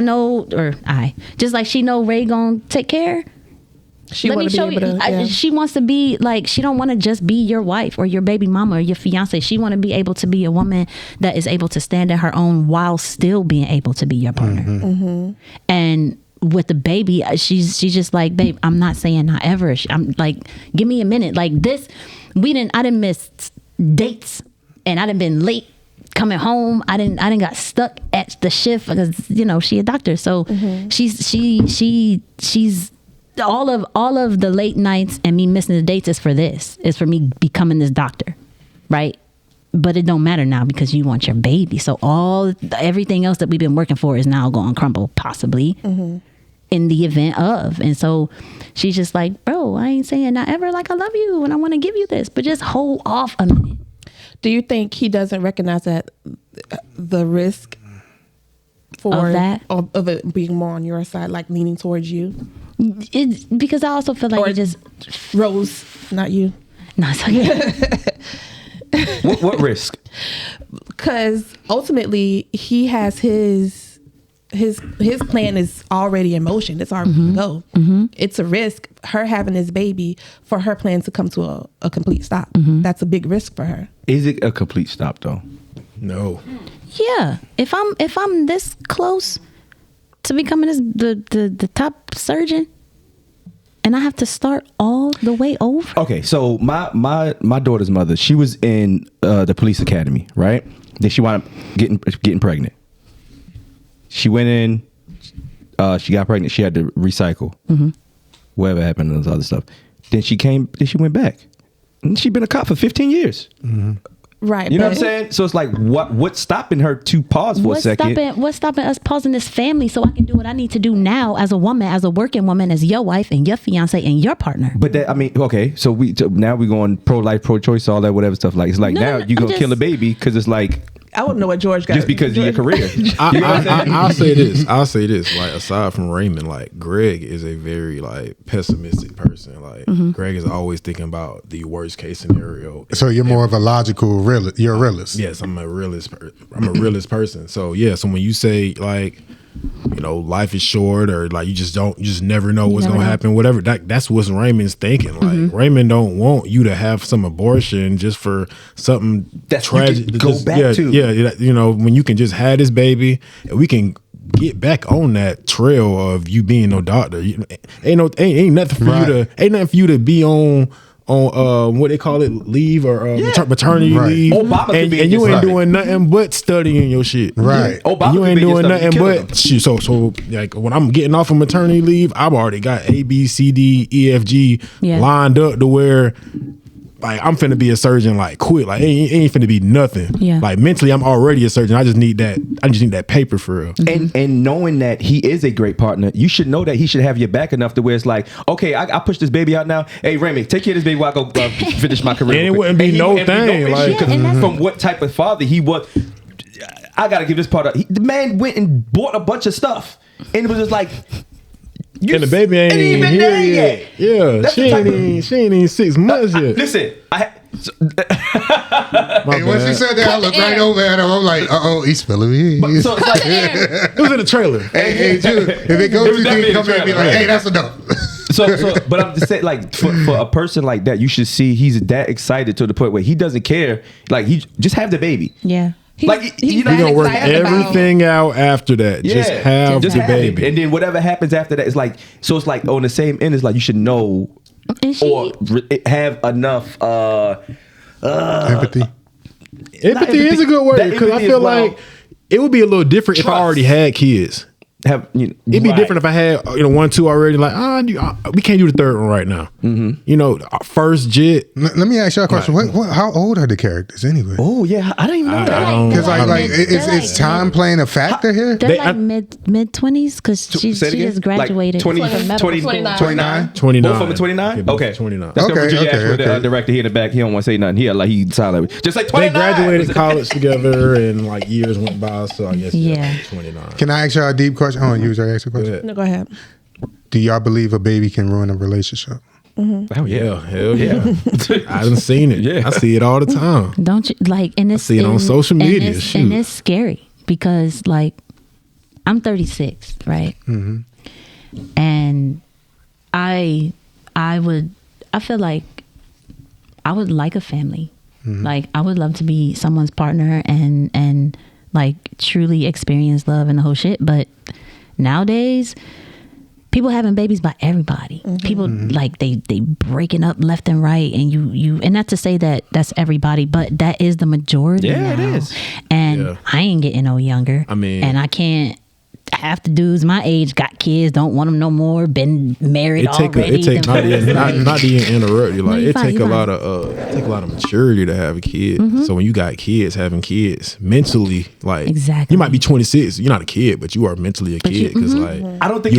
just like she know Ray gonna take care. Let me show you. She wants to be like, she don't want to just be your wife or your baby mama or your fiance. She want to be able to be a woman that is able to stand in her own while still being able to be your partner. And with the baby, she's just like, babe, I'm not saying not ever. I'm like, give me a minute. Like this, I didn't miss dates and I didn't been late coming home. I didn't got stuck at the shift because she a doctor. So she's all of the late nights and me missing the dates is for me becoming this doctor, right? But it don't matter now because you want your baby. So everything else that we've been working for is now going to crumble possibly in the event of. And so she's just like, bro, I ain't saying not ever like I love you and I want to give you this, but just hold off a minute.
Do you think he doesn't recognize that the risk of it being more on your side, like leaning towards you?
It's because I also feel like
Rose, not you.
No, it's okay.
What risk?
Because ultimately he has his plan is already in motion. It's already to go. It's a risk, her having this baby, for her plan to come to a complete stop. That's a big risk for her. Is
it a complete stop though?
No.
Yeah. If I'm this close to becoming the top surgeon and I have to start all the way over.
Okay, so my daughter's mother, she was in the police academy, right? Then she wound up getting pregnant. She went in, she got pregnant, she had to recycle. Whatever happened to those other stuff. Then she went back. And she's been a cop for 15 years.
Right.
You know what I'm saying? So it's like, what's stopping her to pause for a second?
What's stopping us pausing this family so I can do what I need to do now as a woman, as a working woman, as your wife and your fiance and your partner?
But okay, so now we going pro-life, pro-choice, all that whatever stuff. Like, it's like now you're going to kill a baby because it's like,
I wouldn't know what George got.
Just because of your career.
I'll say this. Like, aside from Raymond, like, Greg is a very like pessimistic person. Like, Greg is always thinking about the worst case scenario.
So you're more of a logical realist. You're a realist.
Yes, I'm a realist. I'm a realist person. So yeah. So when you say like, life is short, or like you just never know what's gonna happen, whatever. That's what Raymond's thinking. Like, Raymond don't want you to have some abortion just for something that's tragic.
Go back to.
Yeah, when you can just have this baby and we can get back on that trail of you being no doctor. Ain't nothing for you to be on what they call it, leave or maternity leave, and you ain't doing nothing but studying your shit.
Right.
And you ain't doing nothing but shit. So like when I'm getting off of maternity leave, I've already got A, B, C, D, E, F, G lined up to where like I'm finna be a surgeon like quick. Like ain't finna be nothing. Yeah. Like mentally I'm already a surgeon. I just need that paper for real.
And knowing that he is a great partner, you should know that he should have your back enough to where it's like, okay, I push this baby out now. Hey Raymond, take care of this baby while I go finish my career.
And it wouldn't be no thing. Like
from what type of father he was, I gotta give this part up. The man went and bought a bunch of stuff. And it was just like,
and the baby ain't even here yet. Yeah, she ain't even 6 months yet.
Listen,
And once he said that, I looked right over at him. I'm like, he's spilling me.
So it's like,
It was in the trailer.
Hey, dude, if it goes too deep, come here and be like, hey, that's enough.
But I'm just saying, like, for a person like that, you should see he's that excited to the point where he doesn't care. Like, he just have the baby.
Yeah.
He's
gonna work everything out after that.
Yeah,
just have the baby,
and then whatever happens after that is like. So it's like on the same end. It's like you should know or have enough
empathy.
Empathy is a good word because I feel like it would be a little different if I already had kids. It'd be different if I had 1, 2 already. Like, we can't do the third one right now. First jit.
Let me ask you a question. How old are the characters anyway?
Oh yeah, I don't even know that.
Because is time playing a factor here?
They're like mid-20s because she just graduated.
Like 29.
Both
of them 29. Okay,
29.
That's the director here in the back. He don't want to say nothing. He's silent. Just like 29.
They graduated college together, and like years went by. So I guess 29.
Can I ask y'all a deep question? Oh, you was already asking a question?
No, go ahead.
Do y'all believe a baby can ruin a relationship?
Mm-hmm.
Oh yeah, hell yeah! I haven't seen it. Yeah, I see it all the time.
Don't you like? And it's,
I see it on social media.
And it's scary because like I'm 36, right? Mm-hmm. And I feel like I would like a family. Mm-hmm. Like I would love to be someone's partner and like truly experience love and the whole shit. But nowadays, people having babies by everybody. Mm-hmm. People like they breaking up left and right, and you and not to say that that's everybody, but that is the majority.
Yeah,
now.
It is.
And I ain't getting no younger.
I mean,
and I can't. Half the dudes my age got kids, don't want them no more. Been married already.
It take not to interrupt you. Like it take a lot of maturity to have a kid. Mm-hmm. So when you got kids, having kids mentally, like
exactly,
you might be 26, you're not a kid, but you are mentally a kid. Because like
I don't think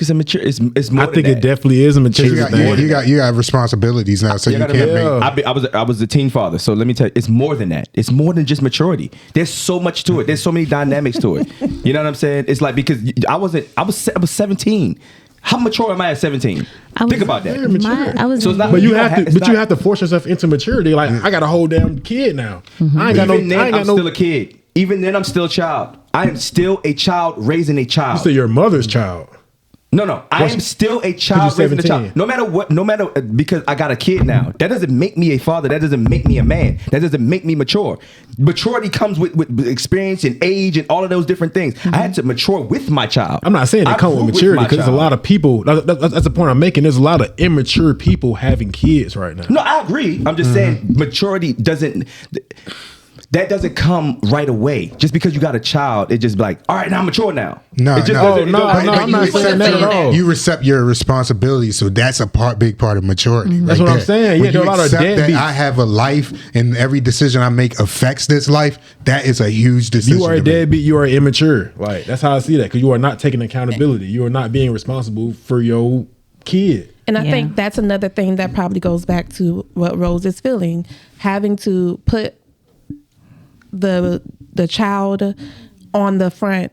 it's a mature. It's more.
I think it definitely is a maturity thing.
You got responsibilities now, so you can't make.
I was a teen father, so let me tell you, it's more than that. It's more than just maturity. There's so much to it. There's so many dynamics to it. You know what I'm saying? It's like because I was 17. How mature am I at 17? Think about that.
But you have to force yourself into maturity. Like I got a whole damn kid now. Mm-hmm.
I'm still a kid. Even then, I'm still a child. I am still a child raising a child.
You still your mother's child.
No. I am still a child raising a child. No matter because I got a kid now. That doesn't make me a father. That doesn't make me a man. That doesn't make me mature. Maturity comes with experience and age and all of those different things. Mm-hmm. I had to mature with my child.
I'm not saying they come with maturity because there's a lot of people. That's the point I'm making. There's a lot of immature people having kids right now.
No, I agree. I'm just saying maturity doesn't. That doesn't come right away. Just because you got a child, it just like, all right, now I'm mature now.
I'm not saying that at all.
You accept your responsibility, so that's a big part of maturity. Mm-hmm.
That's what I'm saying.
When you accept that I have a life and every decision I make affects this life, that is a huge decision.
You are a deadbeat. You are immature. Like that's how I see that because you are not taking accountability. You are not being responsible for your kid.
And I think that's another thing that probably goes back to what Rose is feeling, having to put the child on the front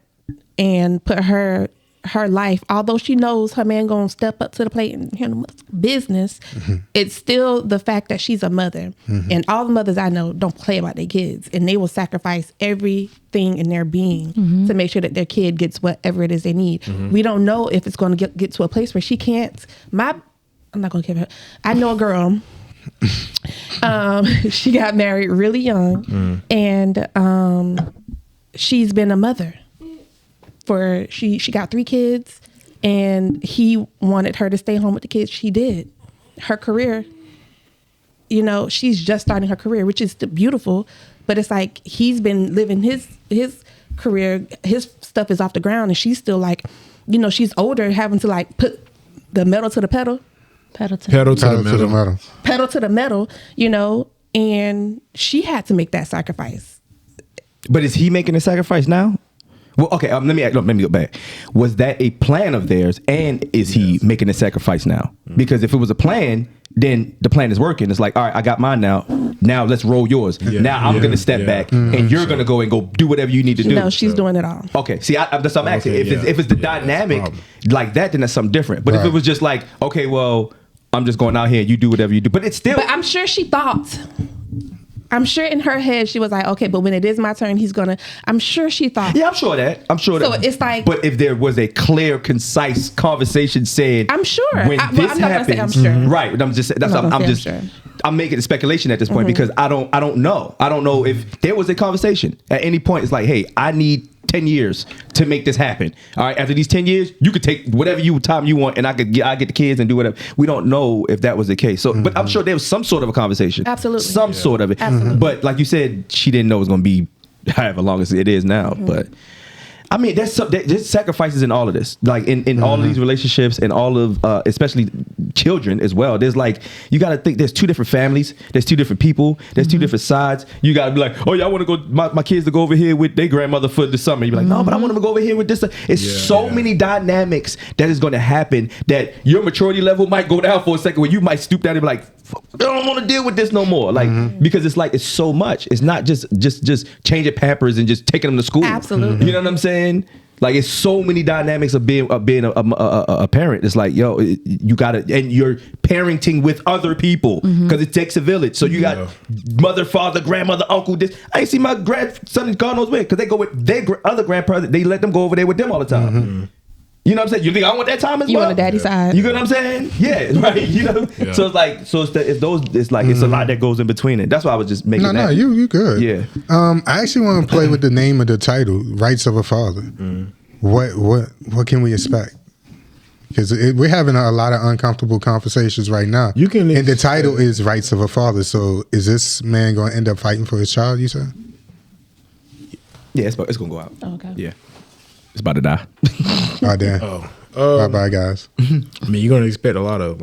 and put her life, although she knows her man gonna step up to the plate and handle business, it's still the fact that she's a mother. Mm-hmm. And all the mothers I know don't play about their kids, and they will sacrifice everything in their being to make sure that their kid gets whatever it is they need. Mm-hmm. We don't know if it's going to get to a place where she can't. I'm not gonna give her. I know a girl. She got married really young, and she's been a mother for she got 3 kids, and he wanted her to stay home with the kids. She did. Her career, she's just starting her career, which is beautiful, but it's like he's been living his career. His stuff is off the ground, and she's still like, she's older, having to like put the metal to the pedal. Pedal to the metal, and she had to make that sacrifice.
But is he making a sacrifice now? Well, okay, let me go back. Was that a plan of theirs, and is he making a sacrifice now? Because if it was a plan, then the plan is working. It's like, all right, I got mine now. Now let's roll yours. Now I'm going to step back, and you're going to go do whatever you need to do.
No, she's doing it all.
Okay, see, that's what I'm asking. If it's the dynamic like that, then that's something different. But if it was just like, okay, well, I'm just going out here and you do whatever you do. But it's still.
But I'm sure she thought. I'm sure in her head she was like, okay, but when it is my turn, he's gonna. I'm sure she thought.
Yeah, I'm sure that.
So it's like.
But if there was a clear, concise conversation said,
I'm sure.
When this happens,
I'm sure.
right? I'm just. That's. I'm just.
Sure.
I'm making a speculation at this point because I don't know. I don't know if there was a conversation at any point. It's like, hey, I need 10 years to make this happen. All right, after these 10 years, you could take whatever time you want, and I get the kids and do whatever. We don't know if that was the case. So, but I'm sure there was some sort of a conversation.
Absolutely,
some sort of it.
Absolutely.
But like you said, she didn't know it was going to be however long as it is now. But I mean, there's sacrifices in all of this, like in all of these relationships, and all of especially children as well. There's like, you got to think there's two different families, there's two different people, there's two different sides. You got to be like, oh yeah, I want to go, my kids to go over here with their grandmother for the summer. You be like, no, but I want them to go over here with this. It's many dynamics that is going to happen that your maturity level might go down for a second, where you might stoop down and be like, I don't want to deal with this no more. Like, because it's like, it's so much. It's not just changing Pampers and just taking them to school.
Absolutely.
You know what I'm saying? Like, it's so many dynamics of being a parent. It's like, yo, you gotta, and you're parenting with other people because it takes a village. So you got mother, father, grandmother, uncle. This I ain't see my grandson in God knows when, because they go with their other grandparents. They let them go over there with them all the time. You know what I'm saying? You think I want that time as well?
You on the daddy side.
You get what I'm saying? Yeah, right. You know. Yeah. So it's like, it's a lot that goes in between it. That's why I was just making.
No, you good.
Yeah.
I actually want to play with the name of the title, "Rights of a Father." What can we expect? Because we're having a lot of uncomfortable conversations right now. And the title is "Rights of a Father." So is this man going to end up fighting for his child? You said?
Yeah, it's going to go out.
Oh, okay.
Yeah. It's about to die.
Oh, damn. Bye-bye, guys.
I mean, you're going to expect a lot of,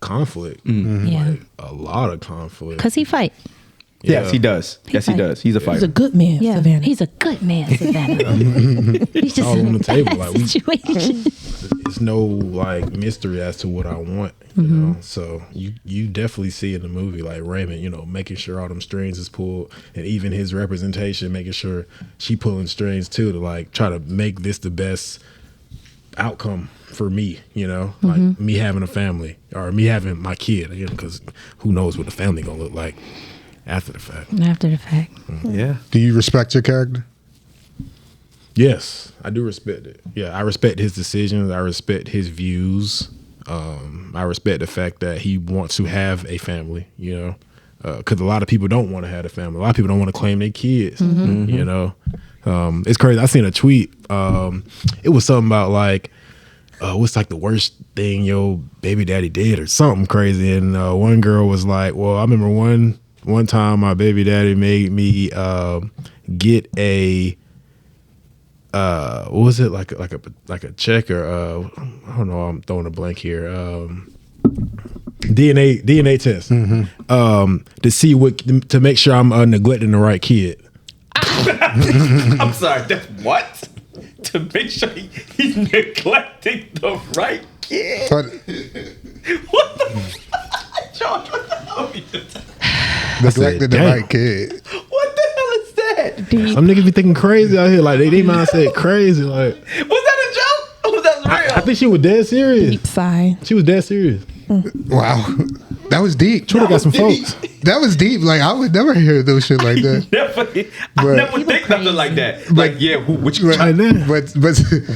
conflict.
Yeah.
Like, a lot of conflict.
Because he fight.
Yes, he does. He does. He's a fighter.
He's a good man,
Yeah,
Savannah.
he's a good man, Savannah. He's just
all
in
on
a
the table.
bad
Like,
situation.
It's no mystery as to what I want, you know. So you definitely see in the movie, like Raymond, making sure all them strings is pulled, and even his representation, making sure she pulling strings too, to like try to make this the best outcome for me, like me having a family or me having my kid, because who knows what the family gonna look like after the fact.
After the fact.
Yeah.
Do you respect your character?
Yes, I do respect it. Yeah, I respect his decisions. I respect his views. I respect the fact that he wants to have a family, because a lot of people don't want to have a family. A lot of people don't want to claim their kids, It's crazy. I seen a tweet. It was something about like, what's like the worst thing your baby daddy did or something crazy. And one girl was like, well, I remember one time my baby daddy made me get a what was it, like a check or I don't know, I'm throwing a blank here, DNA test to see to make sure I'm neglecting the right kid.
I'm sorry, that's what? To make sure he's neglecting the right kid. What the George, what the hell are you doing?
Neglected the right kid.
What the hell is that?
Some niggas be thinking crazy out here. Like they mindset crazy. Like,
was that a joke? Or was that real?
I think she was dead serious.
Deep sigh.
She was dead serious.
Wow, that was deep.
Twitter got some folks.
That was deep. Like I would never hear those shit like that.
I never think nothing like that. Like, yeah, which
but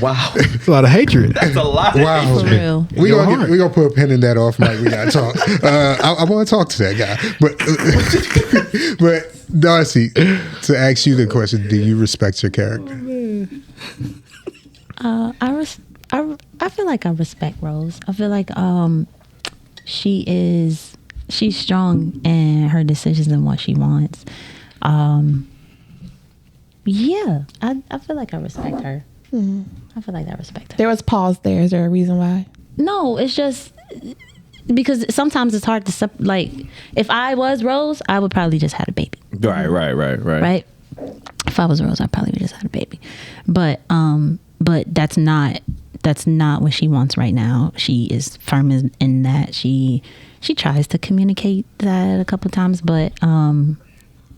wow,
it's a lot of hatred.
That's a lot.
Wow,
of hatred.
We gonna put a pin in that off, Mike. We gotta talk. I want to talk to that guy, but Darcy, to ask you the question, do you respect your character?
I feel like I respect Rose. I feel like she's strong in her decisions and what she wants. Yeah, I feel like I respect her. I feel like I respect her.
There was pause there. Is there a reason why?
No, it's just because sometimes it's hard to like. If I was Rose, I would probably just had a baby.
Right.
If I was Rose, I probably would just had a baby. But that's not what she wants right now. She is firm in that. She tries to communicate that a couple of times, but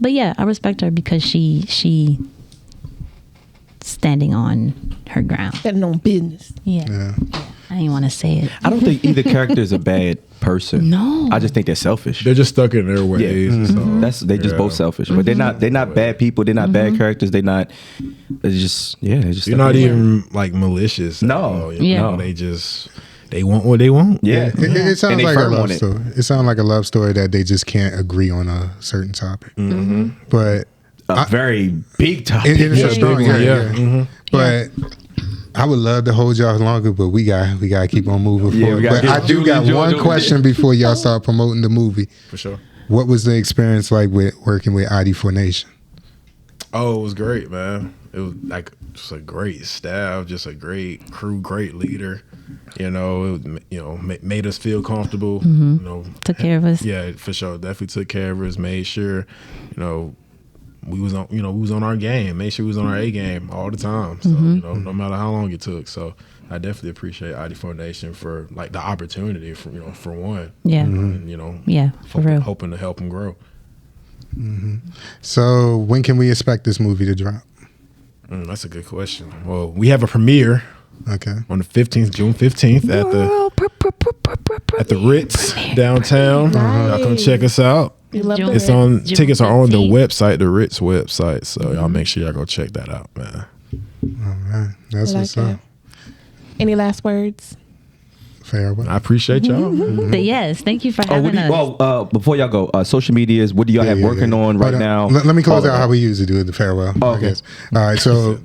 yeah, I respect her because she standing on her ground.
Standing on business.
Yeah. I didn't want to say it.
I don't think either character is a bad person.
No.
I just think they're selfish.
They're just stuck in their ways.
Yeah.
So,
They just both selfish, but they're not bad people. They're not bad characters. They're just
You're not even like malicious.
No.
No. They want what they want.
Yeah.
It sounds like a
firm on
love
it.
story. It sounds like a love story that they just can't agree on a certain topic. But
A very big topic.
it is a strong one.
Yeah.
But I would love to hold y'all longer, but we gotta keep on moving
Yeah,
forward.
we gotta
But
get
I do
Julie
got
and
one
Jordan.
question before y'all start promoting the movie.
For sure.
What was the experience like with working with ID4 Nation?
Oh, it was great, man. It was like just a great staff, just a great crew, great leader. You know, made us feel comfortable. You know,
Took care of us.
Yeah, for sure. Definitely took care of us. Made sure, we was on our game. Made sure we was on our A game all the time. So no matter how long it took. So I definitely appreciate ID4 Nation for like the opportunity for one.
Yeah.
And,
Yeah, for real.
hoping to help them grow.
So when can we expect this movie to drop?
That's a good question. Well, we have a premiere
Okay.
on the 15th, June 15th at the Ritz downtown. Y'all come check us out.
We love
June
the
It's
Ritz.
on
June
tickets are on the
15th.
website, the Ritz website. So y'all make sure y'all go check that out, man.
All right. That's
I like
what's
it.
up.
Any last words?
Farewell.
I appreciate y'all.
But yes, thank you for
Oh,
having us.
before y'all go, social medias. What do y'all have working on right now?
Let me close
Oh,
out how we usually do it, the farewell.
Oh,
I
okay.
guess. All right, so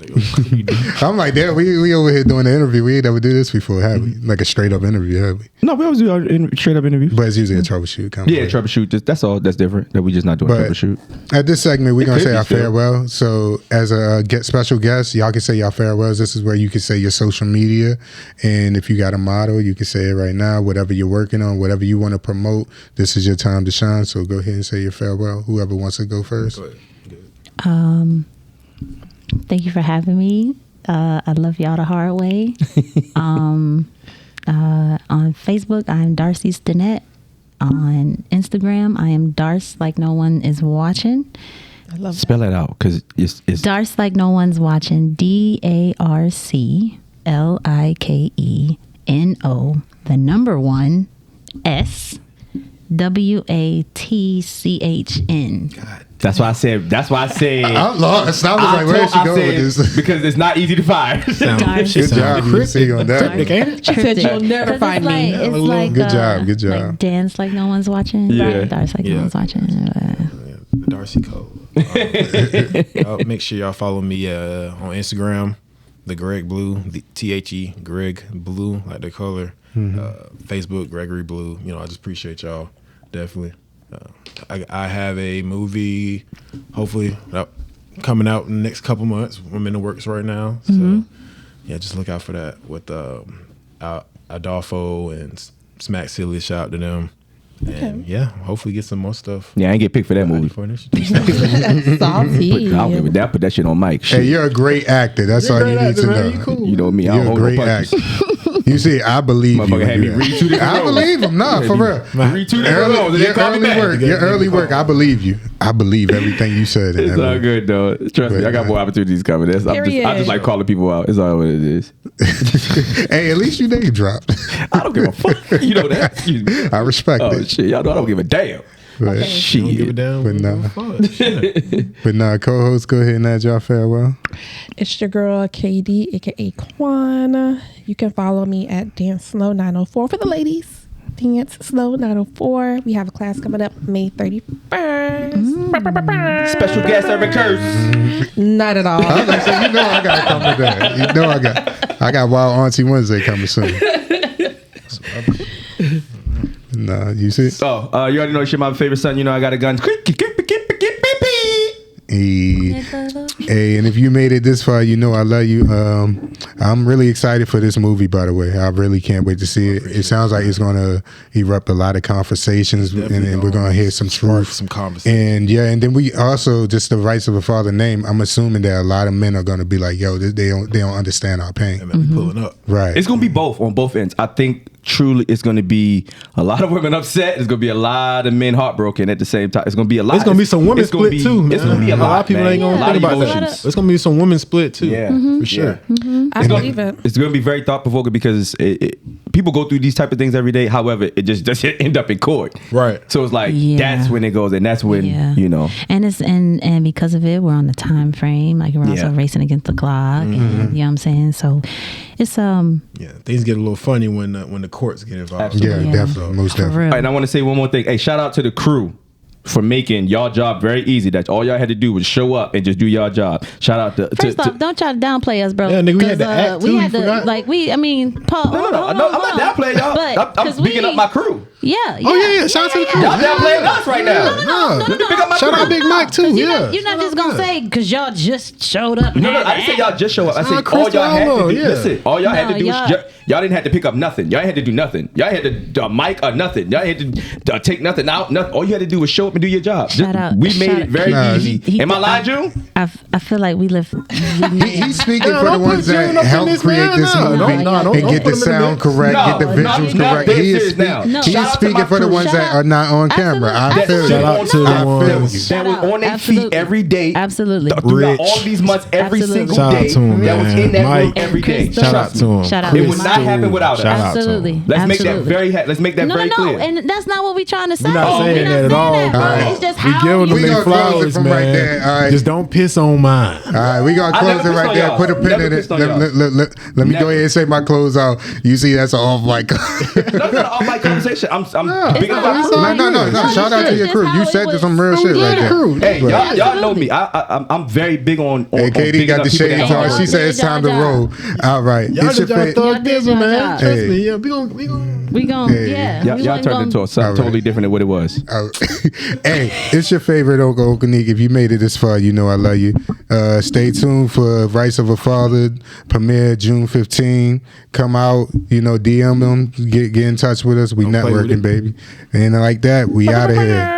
I'm like, damn, we over here doing the interview. We ain't never do this before, have we? Like a straight up interview, have we?
No, we always do our straight up interviews.
But it's usually a troubleshoot. Kind of
Yeah,
way.
troubleshoot. That's all. That's different. That we just not doing
But
troubleshoot.
at this segment, we're going to
could
say
be
our
still.
farewell. So as a special guest, y'all can say your farewells. This is where you can say your social media. And if you got a motto, you can say it right now. Whatever you're working on, whatever you want to promote, this is your time to shine. So go ahead and say your farewell. Whoever wants to go first.
Thank you for having me. I love y'all the hard way. On Facebook, I'm Darcy Stinnette. On Instagram, I am Darce like no one is watching.
I love
Spell it out because it's
Darce like no one's watching. DARCLIKENO. The number 1 SWATCHN.
That's why I said.
I'm lost. I was like, where is she going with this?
Because it's not easy to find.
Darce.
Good job. You see on that.
Darce.
I said you'll never
'Cause
find
it's
me.
like, it's like
Good job, good job.
Like dance like no one's watching.
Yeah.
Right? Darce like no one's watching.
The Darcy Code. Make sure y'all follow me on Instagram, the Greg Blue, the THE Greg Blue, like the color. Facebook Gregory Blue. I just appreciate y'all definitely. I have a movie, hopefully coming out in the next couple months. I'm in the works right now, so yeah, just look out for that with Adolfo and Smack Silly. Shout out to them. And yeah, hopefully get some more stuff.
Yeah, I ain't get picked for that movie.
Salty.
I'll put that shit on Mike.
Hey, you're a great actor. That's all you need to know.
You know me. I
You're
don't
a
hold no
great
punches.
actor. You see, I believe you.
Motherfucker had me read 2 different
I
roles.
believe him. Nah, for real.
Read 2 different roles and then call me back.
Your early work. I believe you. I believe everything you said. In
It's
that
all
movie.
good though. Trust me, I got more opportunities coming. I just like calling people out. It's all what it is.
Hey, at least you name dropped.
I don't give a fuck. You know that. Excuse me.
I respect
Oh
it.
shit, y'all know I don't give a damn.
But,
Shit.
Don't give a damn.
But nah.
Shit.
but nah, co-host, go ahead and add y'all farewell.
It's your girl KD, aka Quan. You can follow me at Dance Slow 904 for the ladies. Dance Slow 904. We have a class coming up May 31st.
Special guest Urben Currse.
Not at all.
I was like, so you know I gotta come with that. You know I got Wild Auntie Wednesday coming soon. Nah, you see?
Oh, you already know shit. My favorite son. You know I got a gun.
Hey, and if you made it this far, you know I love you. I'm really excited for this movie, by the way. I really can't wait to see it. It sounds like it's going to erupt a lot of conversations, and we're going to hear some truth.
Some conversation.
And yeah, and then we also, just the rights of a father name, I'm assuming that a lot of men are going to be like, yo, they don't understand our pain.
And be pulling up.
Right.
It's gonna be both on both ends. I think truly it's gonna be a lot of women upset. It's gonna be a lot of men heartbroken at the same time. It's gonna be a lot.
It's gonna be some women
it's gonna
split
be-
too.
It's gonna be a lot.
of people
man.
ain't gonna
a lot
think
of
about
emotions.
that. It's gonna be some women split too.
Yeah,
for sure.
I believe it.
It's gonna be very thought provoking because people go through these type of things every day. However, it just doesn't end up in court.
Right.
So it's like that's when it goes, and that's when you know.
And it's and because of it, we're on the time frame. Like we're also racing against the clock. And, you know what I'm saying? So it's
things get a little funny when the courts get involved.
Absolutely.
Yeah, definitely, most definitely.
All right, and I want to say one more thing. Hey, shout out to the crew for making y'all job very easy. That's all y'all had to do was show up and just do y'all job. Shout out to
First off, don't try to downplay us, bro.
Yeah, nigga, we had to act too.
We had to Paul.
No, I'm not downplaying y'all. I'm speaking up my crew.
Yeah.
Shout out to the crew.
Y'all downplaying us right now.
No.
Shout out Big Mike too.
You're not just gonna say because y'all just showed up.
No, I didn't say y'all just show up. I said all y'all had to do. Listen, all y'all had to do was y'all didn't have to pick up nothing. Y'all had to do nothing. Y'all had to mic or nothing. Y'all had to take nothing out. Nothing. All you had to do was show up and do your job. We made it very easy. Am I lying, June?
I feel like we live.
He's speaking for the ones that helped create this movie and get the sound correct, get the visuals correct. He is speaking for the ones that are not on camera. I feel you.
Shout out to the ones
that was on their feet every day.
Absolutely.
Throughout all these months, every single day. That was in that room every day.
Shout out to him.
Shout out.
It would not happen without us.
Absolutely.
Let's make that very clear.
And that's not what we're trying to say.
We're not saying that at all.
It's just
we
how
give them their flowers, man.
Right there. All right.
Just don't piss on mine.
All right, we gonna close it right there. Put a pin in it. Let me go ahead and say my close out. You see, that's an off mic.
That's not an off mic conversation. I'm picking up my crew.
No. Shout out to your crew. You said some real shit right there.
Hey, y'all know me. I'm very big on.
Hey, Katie got the shades on. She said it's time to roll. All right,
y'all
it's your
thug dizzle, man. Trust me. Yeah, we gonna.
Y'all turned into something totally different than what it was.
Hey, it's your favorite Uncle Neek. If you made it this far, you know I love you. Stay tuned for Rights of a Father premiere June 15. Come out, DM them, get in touch with us. We networking, baby. And like that, we out of here.